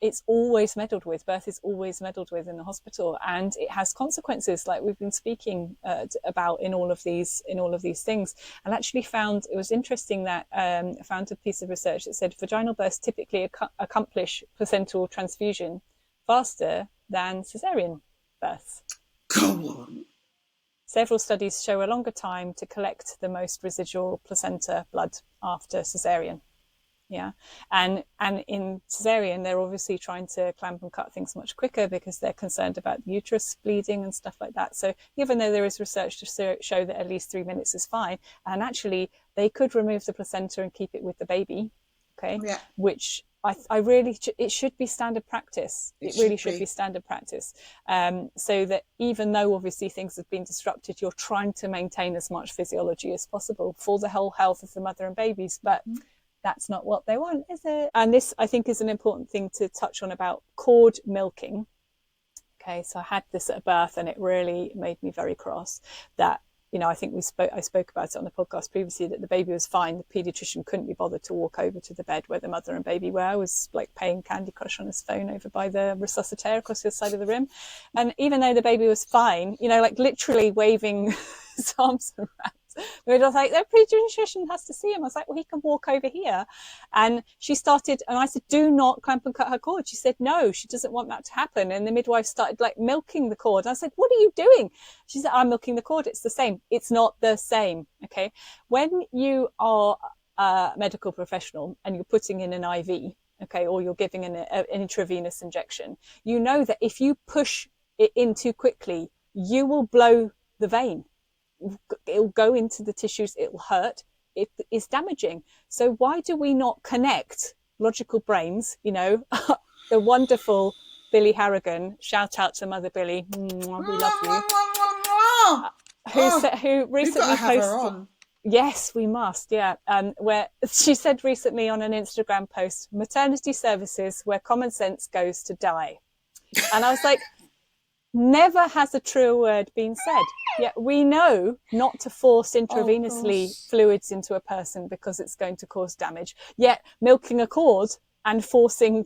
it's always meddled with. Birth is always meddled with in the hospital, and it has consequences, like we've been speaking about in all of these things. And actually found it was interesting that I found a piece of research that said vaginal births typically accomplish placental transfusion faster than cesarean births.
Go on.
Several studies show a longer time to collect the most residual placenta blood after cesarean. Yeah. And in cesarean, they're obviously trying to clamp and cut things much quicker because they're concerned about the uterus bleeding and stuff like that. So even though there is research to show that at least 3 minutes is fine, and actually they could remove the placenta and keep it with the baby, okay,
Yeah.
which I really, it should be standard practice. It really should be standard practice. So that even though obviously things have been disrupted, you're trying to maintain as much physiology as possible for the whole health of the mother and babies. But that's not what they want, is it? And this, I think, is an important thing to touch on about cord milking. Okay, so I had this at a birth and it really made me very cross that, I think I spoke about it on the podcast previously, that the baby was fine. The paediatrician couldn't be bothered to walk over to the bed where the mother and baby were. Was like playing Candy Crush on his phone over by the resuscitator across the other side of the room. And even though the baby was fine, like literally waving his arms around, we were like, the pediatrician has to see him. I was like, well, he can walk over here. And she started, and I said, do not clamp and cut her cord. She said, no, she doesn't want that to happen. And the midwife started like milking the cord. I said, what are you doing? She said, I'm milking the cord. It's the same. It's not the same. Okay. When you are a medical professional and you're putting in an IV, okay, or you're giving an intravenous injection, you know that if you push it in too quickly, you will blow the vein. It'll go into the tissues, it'll hurt, it is damaging. So why do we not connect logical brains? The wonderful Billy Harrigan, shout out to Mother Billy, we love you, who recently posted, yes, we must, yeah, where she said recently on an Instagram post, maternity services where common sense goes to die. And I was like, never has a truer word been said. Yet we know not to force intravenously fluids into a person because it's going to cause damage. Yet milking a cord and forcing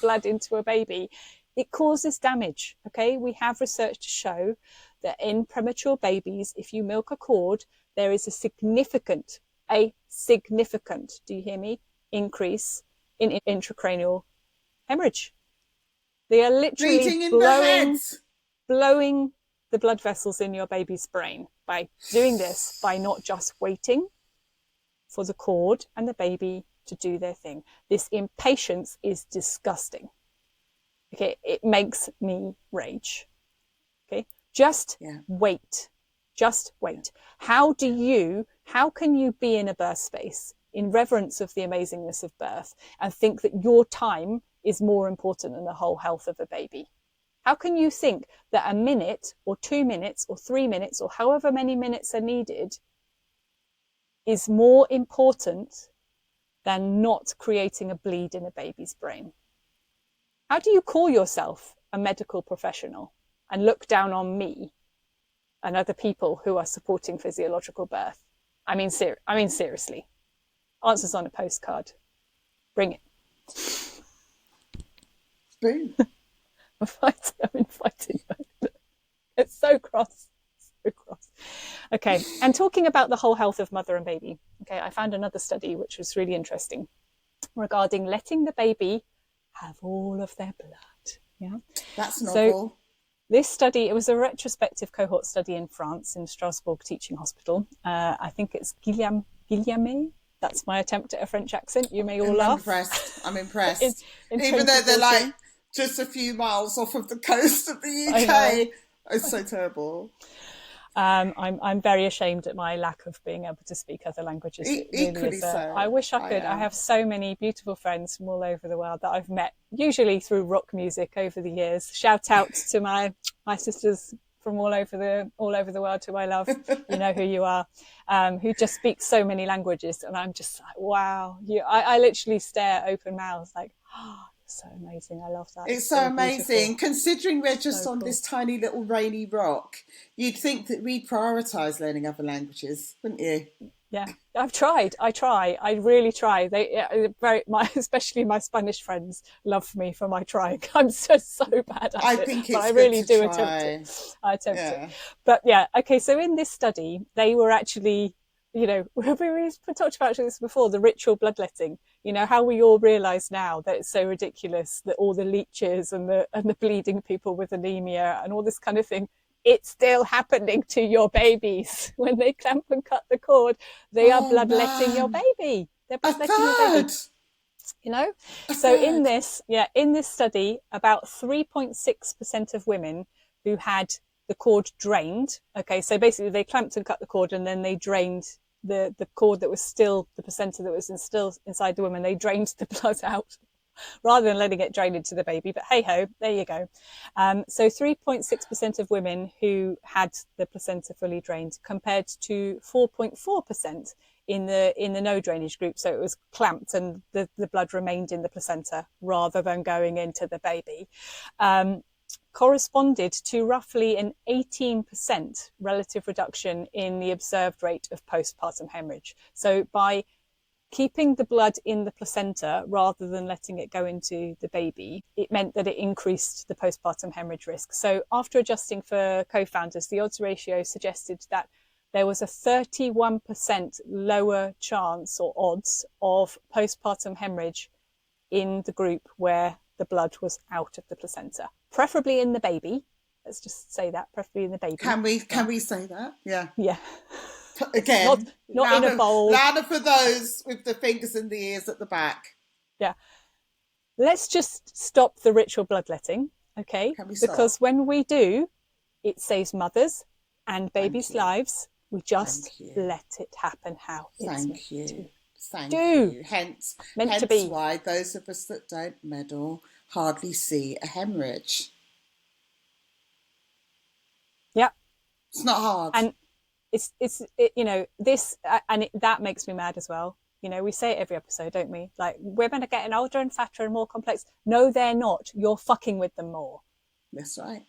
blood into a baby, it causes damage. Okay, we have research to show that in premature babies, if you milk a cord, there is a significant, do you hear me, increase in intracranial hemorrhage. They are literally blowing the blood vessels in your baby's brain by doing this, by not just waiting for the cord and the baby to do their thing. This impatience is disgusting. Okay, it makes me rage. Okay, wait. Just wait. How can you be in a birth space in reverence of the amazingness of birth and think that your time is more important than the whole health of a baby? How can you think that a minute or 2 minutes or 3 minutes or however many minutes are needed is more important than not creating a bleed in a baby's brain? How do you call yourself a medical professional and look down on me and other people who are supporting physiological birth? I mean, seriously. Answers on a postcard. Bring it.
Boom.
I'm inviting her. It's so cross. So cross. Okay, and talking about the whole health of mother and baby. Okay, I found another study which was really interesting regarding letting the baby have all of their blood. Yeah,
that's novel.
So this study, it was a retrospective cohort study in France, in Strasbourg Teaching Hospital. I think it's Guillaume. That's my attempt at a French accent. You may all laugh.
I'm impressed.
in
Even though they're like just a few miles off of the coast of the UK. It's so terrible.
I'm very ashamed at my lack of being able to speak other languages.
Equally so.
I wish I could. I have so many beautiful friends from all over the world that I've met, usually through rock music over the years. Shout out to my sisters from all over the world who I love. You know who you are, who just speak so many languages, and I'm just like, wow. I literally stare open mouthed, like, oh, so amazing. I love that.
It's so amazing. Beautiful. Considering we're just on this tiny little rainy rock, you'd think that we'd prioritise learning other languages, wouldn't you?
Yeah, I've tried. I really try. Especially my Spanish friends love me for my trying. I'm so bad at it.
Think it's
but I really do
attempt
it. I attempt it. But yeah, okay. So in this study, they were actually, we talked about this before, the ritual bloodletting. You know, how we all realise now that it's so ridiculous that all the leeches and the bleeding people with anemia and all this kind of thing, it's still happening to your babies. When they clamp and cut the cord, they are bloodletting your baby. They're bloodletting your baby. You know? So in this study, about 3.6% of women who had the cord drained. Okay, so basically they clamped and cut the cord and then they drained the cord that was still, the placenta that was still inside the woman. They drained the blood out rather than letting it drain into the baby. But hey ho, there you go. So 3.6% of women who had the placenta fully drained compared to 4.4% in the no drainage group. So it was clamped and the blood remained in the placenta rather than going into the baby. Corresponded to roughly an 18% relative reduction in the observed rate of postpartum hemorrhage. So by keeping the blood in the placenta rather than letting it go into the baby, it meant that it increased the postpartum hemorrhage risk. So after adjusting for co-founders, the odds ratio suggested that there was a 31% lower chance or odds of postpartum hemorrhage in the group where the blood was out of the placenta, preferably in the baby. Let's just say that, preferably in the baby.
Can we say that? Yeah.
Yeah.
Again,
not in a bowl.
Louder for those with the fingers in the ears at the back.
Yeah. Let's just stop the ritual bloodletting, okay? Because when we do, it saves mothers and babies' lives. We just let it happen how it's meant to.
Thank you. Hence
to be.
Why those of us that don't meddle hardly see a hemorrhage.
Yeah.
It's not hard.
And that makes me mad as well. You know, we say it every episode, don't we? Like, women are getting older and fatter and more complex. No, they're not. You're fucking with them more.
That's right.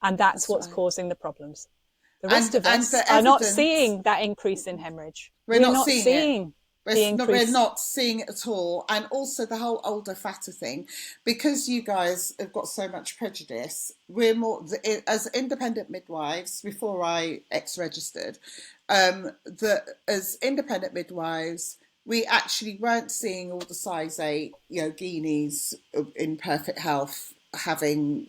And that's what's causing the problems. The rest of us are not seeing that increase in hemorrhage.
We're not seeing it.
We're
not seeing it at all. And also the whole older, fatter thing, because you guys have got so much prejudice, we're more, as independent midwives, before I ex-registered, that as independent midwives, we actually weren't seeing all the size 8, Guineas in perfect health having,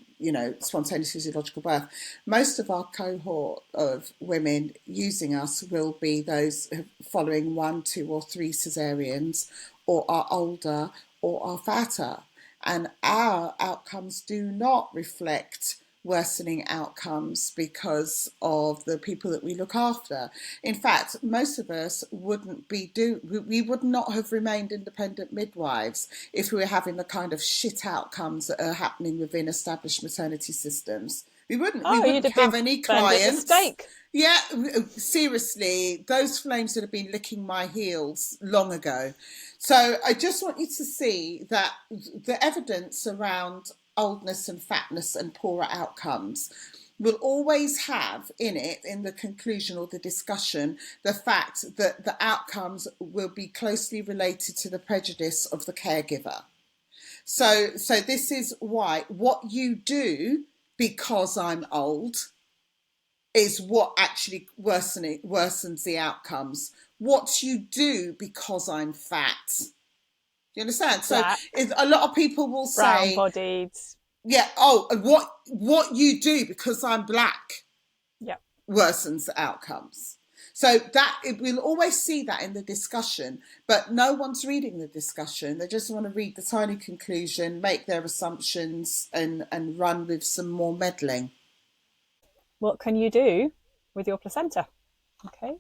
spontaneous physiological birth. Most of our cohort of women using us will be those following 1, 2 or 3 cesareans, or are older or are fatter. And our outcomes do not reflect worsening outcomes because of the people that we look after. In fact, most of us we would not have remained independent midwives if we were having the kind of shit outcomes that are happening within established maternity systems. We wouldn't. We
Oh, you'd
wouldn't
have
have
been
any
burned at the
clients.
stake.
Yeah, seriously, those flames would have been licking my heels long ago. So I just want you to see that the evidence around oldness and fatness and poorer outcomes will always have in it, in the conclusion or the discussion, the fact that the outcomes will be closely related to the prejudice of the caregiver. So this is why what you do because I'm old is what actually worsens the outcomes. What you do because I'm fat. Do you understand?
Black,
So a lot of people will say,
brown-bodied.
yeah, what you do because I'm black
Yeah.
worsens the outcomes. So that we'll always see that in the discussion, but no one's reading the discussion. They just want to read the tiny conclusion, make their assumptions, and run with some more meddling.
What can you do with your placenta? Okay.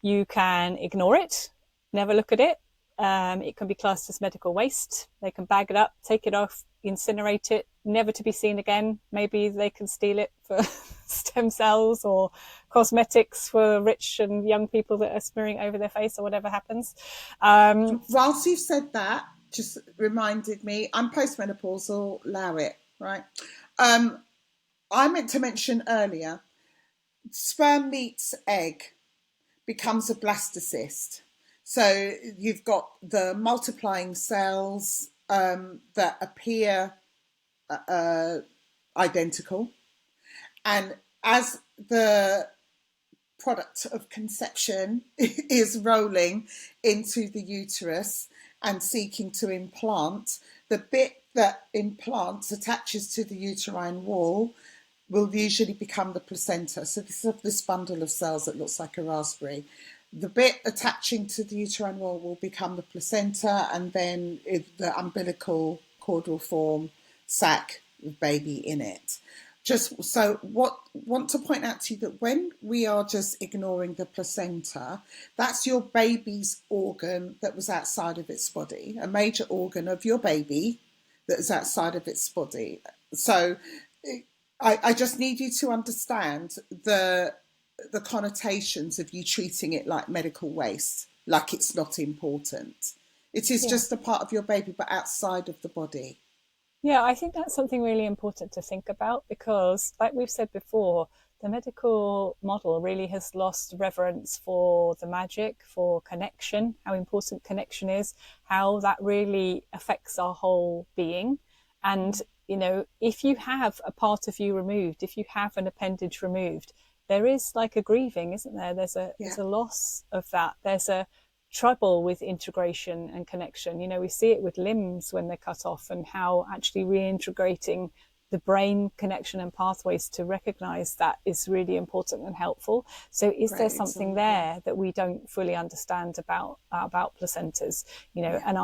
You can ignore it, never look at it. It can be classed as medical waste. They can bag it up, take it off, incinerate it, never to be seen again. Maybe they can steal it for stem cells or cosmetics for rich and young people that are smearing over their face or whatever happens.
Whilst you've said that, just reminded me, I'm postmenopausal, allow it, right? I meant to mention earlier, sperm meets egg, becomes a blastocyst. So you've got the multiplying cells that appear identical. And as the product of conception is rolling into the uterus and seeking to implant, the bit that implants attaches to the uterine wall will usually become the placenta. So this is this bundle of cells that looks like a raspberry. The bit attaching to the uterine wall will become the placenta, and then the umbilical cord form sac with baby in it. Just so want to point out to you that when we are just ignoring the placenta, that's your baby's organ that was outside of its body, a major organ of your baby that is outside of its body. So I just need you to understand the connotations of you treating it like medical waste, like it's not important. It is just a part of your baby, but outside of the body.
Yeah, I think that's something really important to think about because, like we've said before, the medical model really has lost reverence for the magic, for connection, how important connection is, how that really affects our whole being. And, you know, if you have a part of you removed, if you have an appendage removed, there is like a grieving, isn't there? There's a loss of that. There's a trouble with integration and connection. You know, we see it with limbs when they're cut off and how actually reintegrating the brain connection and pathways to recognize that is really important and helpful. So is there something there that we don't fully understand about placentas? You know, and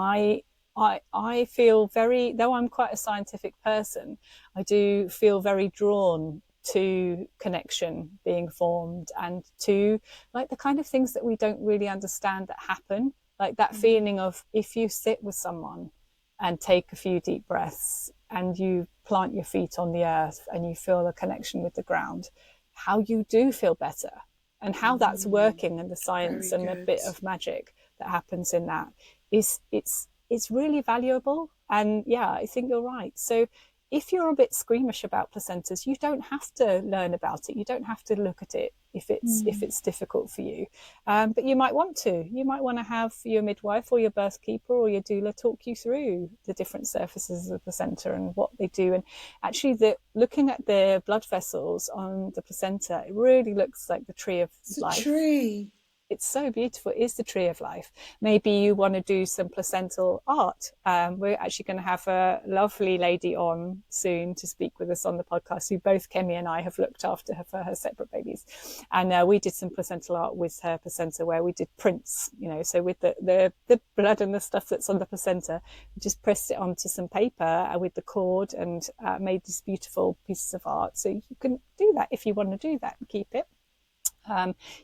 I feel very, though I'm quite a scientific person, I do feel very drawn to connection being formed and to like the kind of things that we don't really understand that happen, like that feeling of if you sit with someone and take a few deep breaths and you plant your feet on the earth and you feel a connection with the ground, how you do feel better and how that's working, and the science and a bit of magic that happens in that is it's really valuable. And yeah, I think you're right. So if you're a bit squeamish about placentas, you don't have to learn about it. You don't have to look at it if it's difficult for you. But you might want to. You might want to have your midwife or your birth keeper or your doula talk you through the different surfaces of the placenta and what they do. And actually, looking at the blood vessels on the placenta, it really looks like the tree of life.
It's a tree.
it's so beautiful, is the tree of life. Maybe you want to do some placental art. We're actually going to have a lovely lady on soon to speak with us on the podcast, who both Kemi and I have looked after her for her separate babies. And we did some placental art with her placenta, where we did prints, so with the blood and the stuff that's on the placenta, we just pressed it onto some paper with the cord and made these beautiful pieces of art. So you can do that if you want to do that and keep it.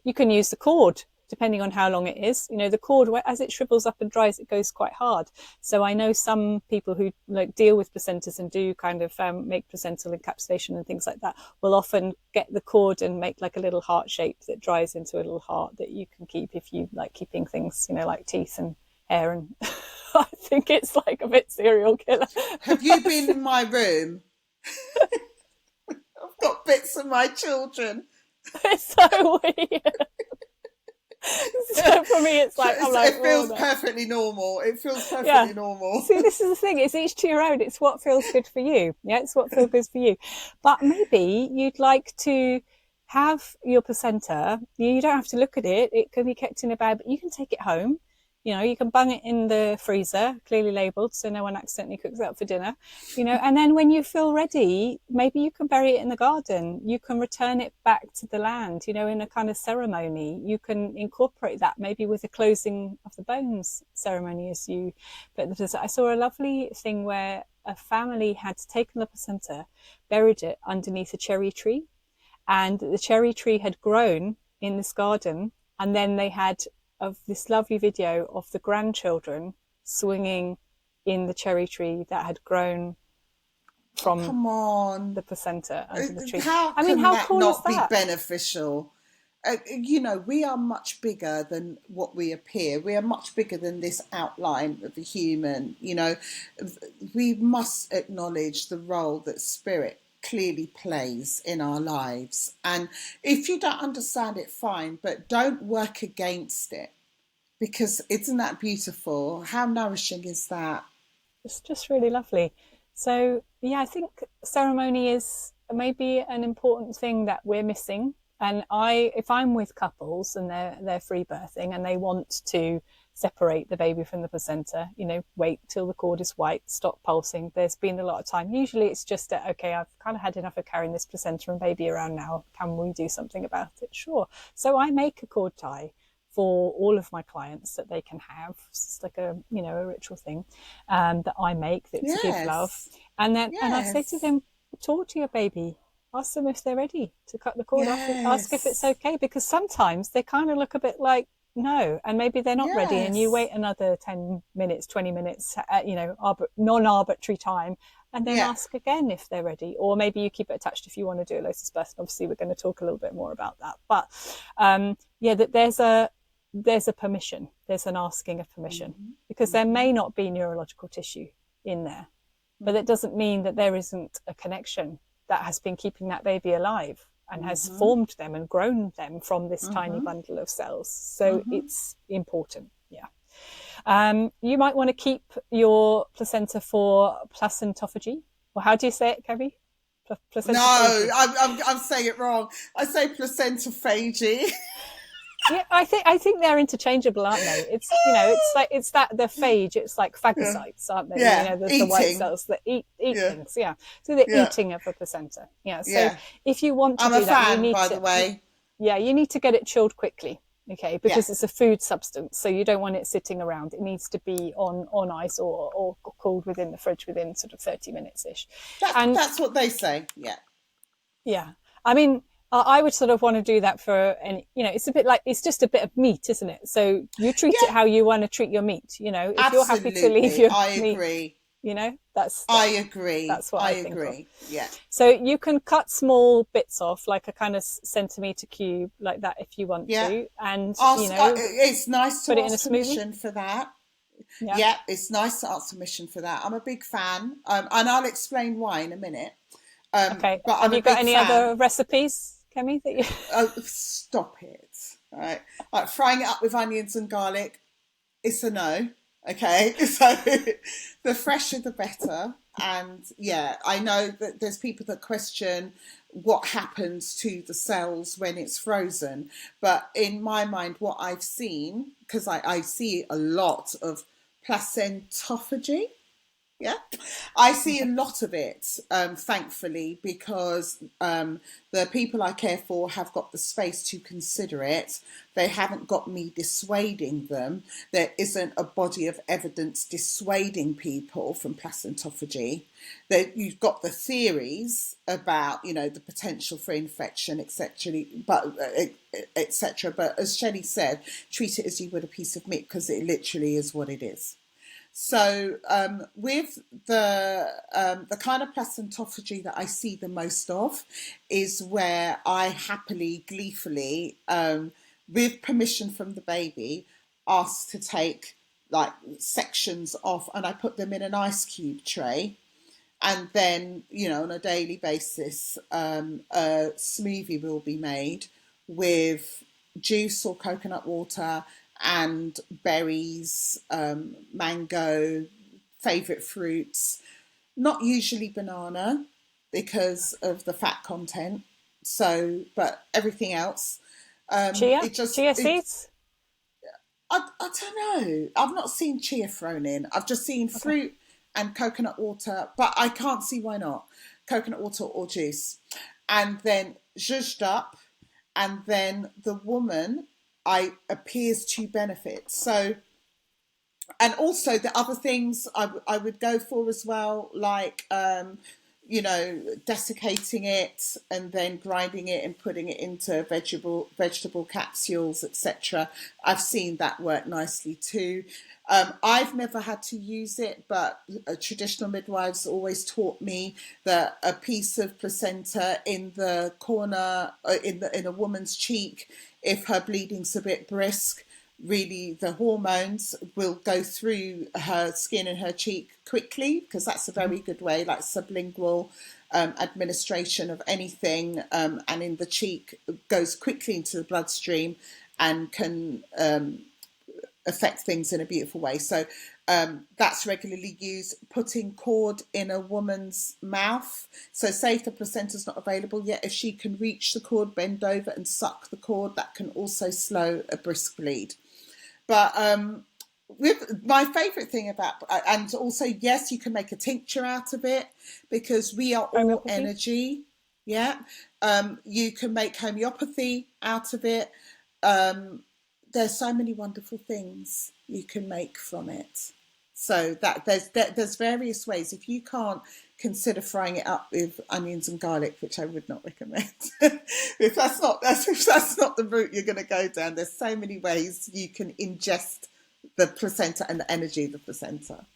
You can use the cord depending on how long it is. The cord, as it shrivels up and dries, it goes quite hard. So I know some people who deal with placentas and do kind of make placental encapsulation and things like that will often get the cord and make like a little heart shape that dries into a little heart that you can keep if you like keeping things, like teeth and hair. And I think it's like a bit serial killer.
Have you been in my room? I've got bits of my children.
It's so weird. So for me, it's like,
it feels perfectly normal. It feels perfectly normal.
See, this is the thing. It's each to your own. It's what feels good for you. Yeah, it's what feels good for you. But maybe you'd like to have your placenta. You don't have to look at it. It can be kept in a bag, but you can take it home. You can bung it in the freezer, clearly labelled, so no one accidentally cooks it up for dinner, and then when you feel ready, maybe you can bury it in the garden. You can return it back to the land, in a kind of ceremony. You can incorporate that maybe with the closing of the bones ceremony as you put the placenta. I saw a lovely thing where a family had taken the placenta, buried it underneath a cherry tree, and the cherry tree had grown in this garden, and then they had of this lovely video of the grandchildren swinging in the cherry tree that had grown from the placenta under the tree.
How cool is that? Be beneficial? We are much bigger than what we appear. We are much bigger than this outline of the human. We must acknowledge the role that spirit clearly plays in our lives. And if you don't understand it, fine, but don't work against it, because isn't that beautiful? How nourishing is that?
It's just really lovely. So I think ceremony is maybe an important thing that we're missing. And if I'm with couples and they're free birthing and they want to separate the baby from the placenta, wait till the cord is white, stop pulsing. There's been a lot of time. Usually it's just that, okay, I've kind of had enough of carrying this placenta and baby around now. Can we do something about it? Sure. So I make a cord tie for all of my clients that they can have. It's like a ritual thing that I make to give love. And then and I say to them, talk to your baby. Ask them if they're ready to cut the cord off. Ask if it's okay, because sometimes they kind of look a bit like, no, and maybe they're not ready, and you wait another 10 minutes, 20 minutes, non-arbitrary time, and then ask again if they're ready. Or maybe you keep it attached if you want to do a lotus birth. Obviously, we're going to talk a little bit more about that. But that there's a permission, there's an asking of permission, because there may not be neurological tissue in there, but it doesn't mean that there isn't a connection that has been keeping that baby alive and has formed them and grown them from this tiny bundle of cells. So it's important. You might want to keep your placenta for placentophagy, or how do you say it, Kemi?
No, I'm saying it wrong. I say placentophagy.
Yeah, I think they're interchangeable, aren't they? It's it's that the phage. It's like phagocytes, aren't they?
Yeah,
the white cells that eat things. Yeah, so the eating of a placenta. Yeah. So if you want to do that, you need
by the way.
Yeah, you need to get it chilled quickly. Okay, because it's a food substance, so you don't want it sitting around. It needs to be on ice or cooled within the fridge within sort of 30 minutes ish.
That's what they say. Yeah.
Yeah, I mean, I would sort of want to do that for any, it's a bit like, it's just a bit of meat, isn't it? So you treat it how you want to treat your meat, if
Absolutely.
you're happy to leave your
I
meat,
agree.
I
agree.
That's what I think
agree.
Of.
Yeah.
So you can cut small bits off, like a kind of centimetre cube like that if you want to. And,
it's nice to
put it in a
ask
smoothie.
permission for that. Yeah, it's nice to ask permission for that. I'm a big fan. And I'll explain why in a minute.
Okay.
But
have you got any other recipes, Kemi? That you...
Oh, stop it. All right. Like frying it up with onions and garlic, it's a no. Okay. So the fresher the better. And I know that there's people that question what happens to the cells when it's frozen. But in my mind, what I've seen, because I see a lot of placentophagy, yeah, I see a lot of it, thankfully, because the people I care for have got the space to consider it. They haven't got me dissuading them. There isn't a body of evidence dissuading people from placentophagy. That you've got the theories about, the potential for infection, etc. But etc. But as Shellie said, treat it as you would a piece of meat, because it literally is what it is. So with the kind of placentophagy that I see the most of is where I happily, gleefully, with permission from the baby, ask to take like sections off, and I put them in an ice cube tray. And then, on a daily basis, a smoothie will be made with juice or coconut water and berries, mango, favourite fruits, not usually banana because of the fat content. So, but everything else,
Chia seeds?
I don't know. I've not seen chia thrown in. I've just seen fruit and coconut water, but I can't see why not. Coconut water or juice. And then zhuzhed up, and then the woman appears to benefit. So, and also the other things I would go for as well, like desiccating it and then grinding it and putting it into vegetable capsules, etc. I've seen that work nicely too. I've never had to use it, but traditional midwives always taught me that a piece of placenta in the corner, in a woman's cheek, if her bleeding's a bit brisk, really the hormones will go through her skin and her cheek quickly, because that's a very good way, like sublingual administration of anything, and in the cheek goes quickly into the bloodstream and can affect things in a beautiful way. So that's regularly used. Putting cord in a woman's mouth. So say if the placenta's not available yet, if she can reach the cord, bend over and suck the cord, that can also slow a brisk bleed. But with my favourite thing about, and also, yes, you can make a tincture out of it, because we are all energy. Yeah. You can make homeopathy out of it. There's so many wonderful things you can make from it. So that there's various ways. If you can't, consider frying it up with onions and garlic, which I would not recommend. if that's not the route you're going to go down, there's so many ways you can ingest the placenta and the energy of the placenta.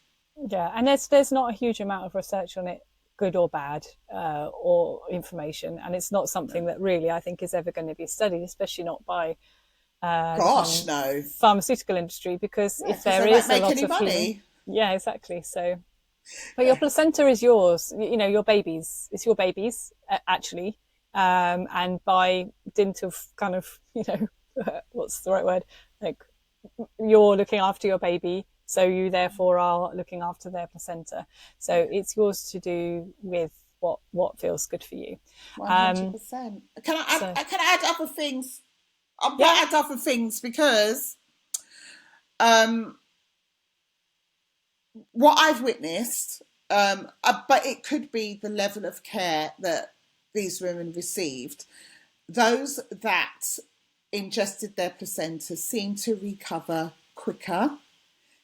Yeah, and there's not a huge amount of research on it, good or bad, or information, and it's not something that really I think is ever going to be studied, especially not by
no
pharmaceutical industry, because if there is a lot of
money.
Yeah, exactly. So, but your placenta is yours. Your baby's. It's your baby's actually, and by dint of kind of what's the right word? Like, you're looking after your baby, so you therefore are looking after their placenta. So it's yours to do with what feels good for you.
100%. Can I add other things? I'm going to add other things because what I've witnessed, but it could be the level of care that these women received. Those that ingested their placenta seemed to recover quicker,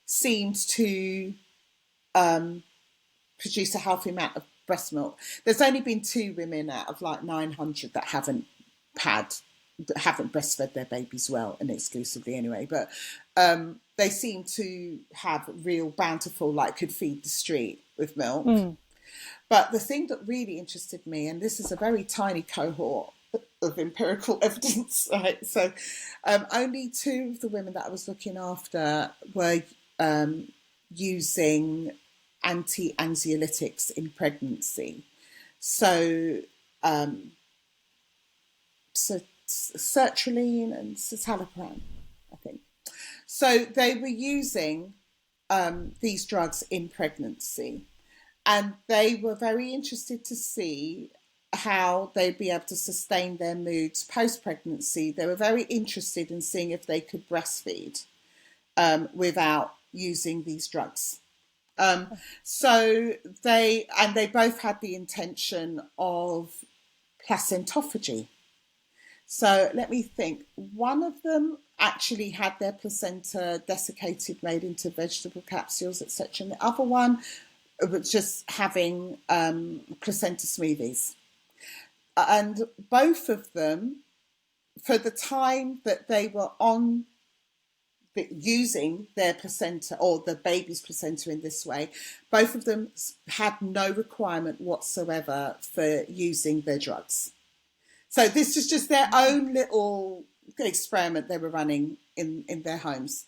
seemed to produce a healthy amount of breast milk. There's only been 2 women out of like 900 that haven't breastfed their babies well and exclusively anyway, but they seem to have real bountiful, like could feed the street with milk. But the thing that really interested me, and this is a very tiny cohort of empirical evidence, right? So only 2 of the women that I was looking after were using anti-anxiolytics in pregnancy. So sertraline and citalopram, I think. So they were using these drugs in pregnancy, and they were very interested to see how they'd be able to sustain their moods post-pregnancy. They were very interested in seeing if they could breastfeed without using these drugs. So they both had the intention of placentophagy. So let me think. One of them actually had their placenta desiccated, made into vegetable capsules, etc. And the other one was just having placenta smoothies. And both of them, for the time that they were on using their placenta, or the baby's placenta in this way, both of them had no requirement whatsoever for using their drugs. So this is just their own little experiment they were running in their homes.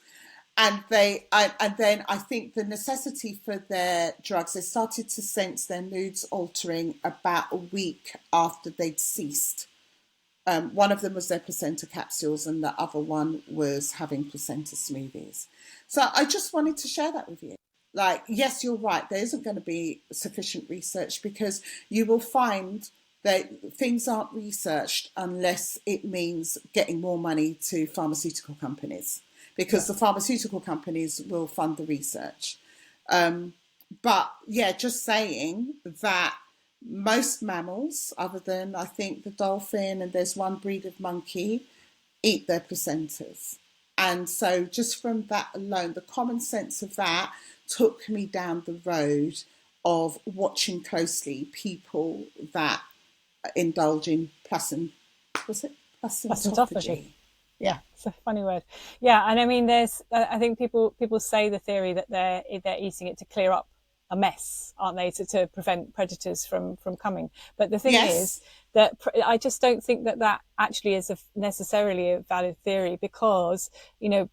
And then I think the necessity for their drugs, they started to sense their moods altering about a week after they'd ceased. One of them was their placenta capsules and the other one was having placenta smoothies. So I just wanted to share that with you. Like, yes, you're right. There isn't going to be sufficient research, because you will find that things aren't researched unless it means getting more money to pharmaceutical companies, because the pharmaceutical companies will fund the research. But yeah, just saying that most mammals, other than I think the dolphin and there's one breed of monkey, eat their placentas. And so just from that alone, the common sense of that took me down the road of watching closely people that indulge in placentophagy.
Yeah, it's a funny word. Yeah, and I mean, there's I think people say the theory that they're eating it to clear up a mess, aren't they, to prevent predators from coming. But the thing is that I just don't think that actually is necessarily a valid theory, because, you know,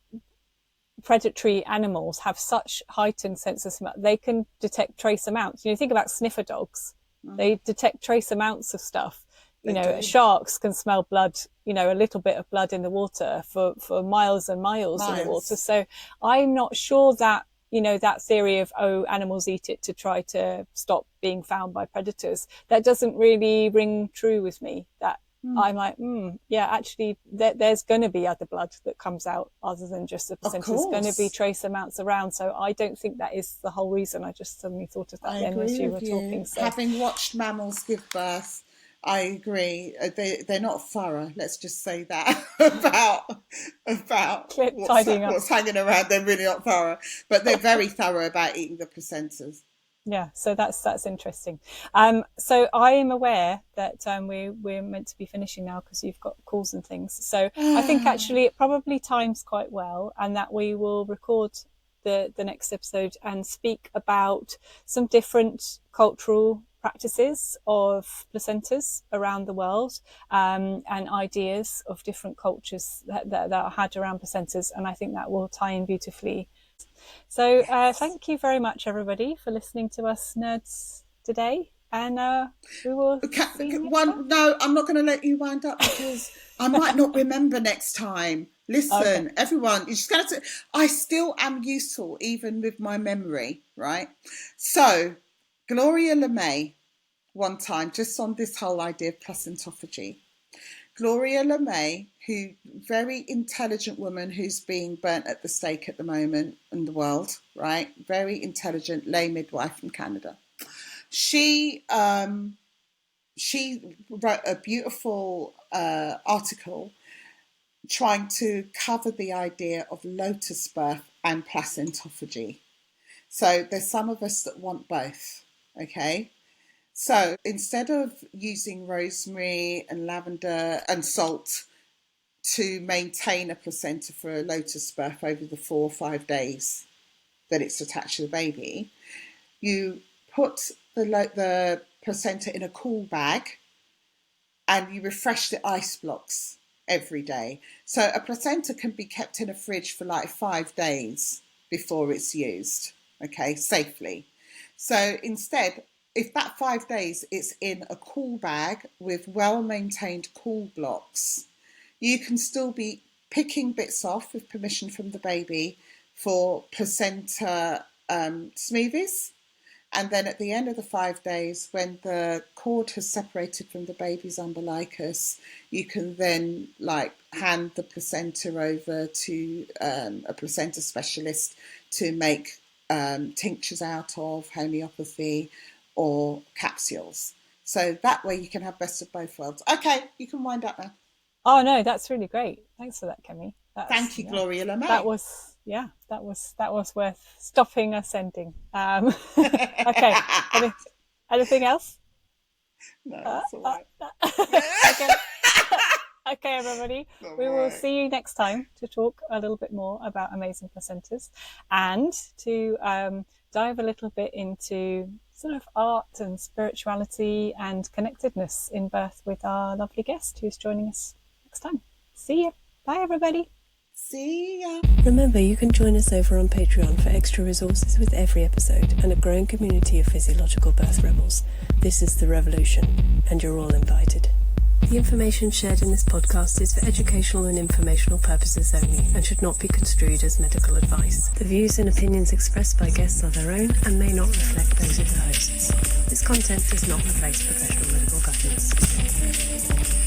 predatory animals have such heightened sense of smell. They can detect trace amounts. You know, think about sniffer dogs. They detect trace amounts of stuff. You know, sharks can smell blood, you know, a little bit of blood in the water for miles and miles in the water. So I'm not sure that, you know, that theory of, oh, animals eat it to try to stop being found by predators, that doesn't really ring true with me. That I'm like, yeah, actually, there's going to be other blood that comes out other than just the placenta. There's going to be trace amounts around. So I don't think that is the whole reason. I just suddenly thought of that then as you were talking. So.
Having watched mammals give birth, I agree. They're not thorough. Let's just say that about what's hanging around. They're really not thorough, but they're very thorough about eating the placentas.
Yeah, so that's interesting. So I am aware that we're meant to be finishing now because you've got calls and things. So I think actually it probably times quite well, and that we will record the next episode and speak about some different cultural practices of placentas around the world, and ideas of different cultures that are had around placentas, and I think that will tie in beautifully. So thank you very much, everybody, for listening to us nerds today, and we will see you next time.
No, I'm not going to let you wind up, because I might not remember next time. Listen, everyone, you just got to. I still am useful even with my memory, right? So Gloria LeMay, one time, just on this whole idea of placentophagy. Gloria LeMay, who very intelligent woman who's being burnt at the stake at the moment in the world, right? Very intelligent lay midwife from Canada. She wrote a beautiful article trying to cover the idea of lotus birth and placentophagy. So there's some of us that want both, okay? So instead of using rosemary and lavender and salt to maintain a placenta for a lotus birth over the 4 or 5 days that it's attached to the baby, you put the placenta in a cool bag and you refresh the ice blocks every day. So a placenta can be kept in a fridge for like 5 days before it's used, okay, safely. So instead, if that 5 days it's in a cool bag with well-maintained cool blocks, you can still be picking bits off with permission from the baby for placenta smoothies. And then at the end of the 5 days, when the cord has separated from the baby's umbilicus, you can then hand the placenta over to a placenta specialist to make tinctures out of, homeopathy, or capsules. So that way you can have best of both worlds. Okay, you can wind up now.
Oh no, that's really great. Thanks for that, Kemi.
Thank you, Gloria LeMay.
That was worth stopping us ending. Okay. Anything else?
No, that's all right.
Okay. Okay, everybody. We will see you next time to talk a little bit more about amazing placentas and to dive a little bit into sort of art and spirituality and connectedness in birth with our lovely guest who's joining us next time. See you. Bye, everybody.
See ya.
Remember, you can join us over on Patreon for extra resources with every episode and a growing community of physiological birth rebels. This is the revolution, and you're all invited. The information shared in this podcast is for educational and informational purposes only and should not be construed as medical advice. The views and opinions expressed by guests are their own and may not reflect those of the hosts. This content does not replace professional medical guidance.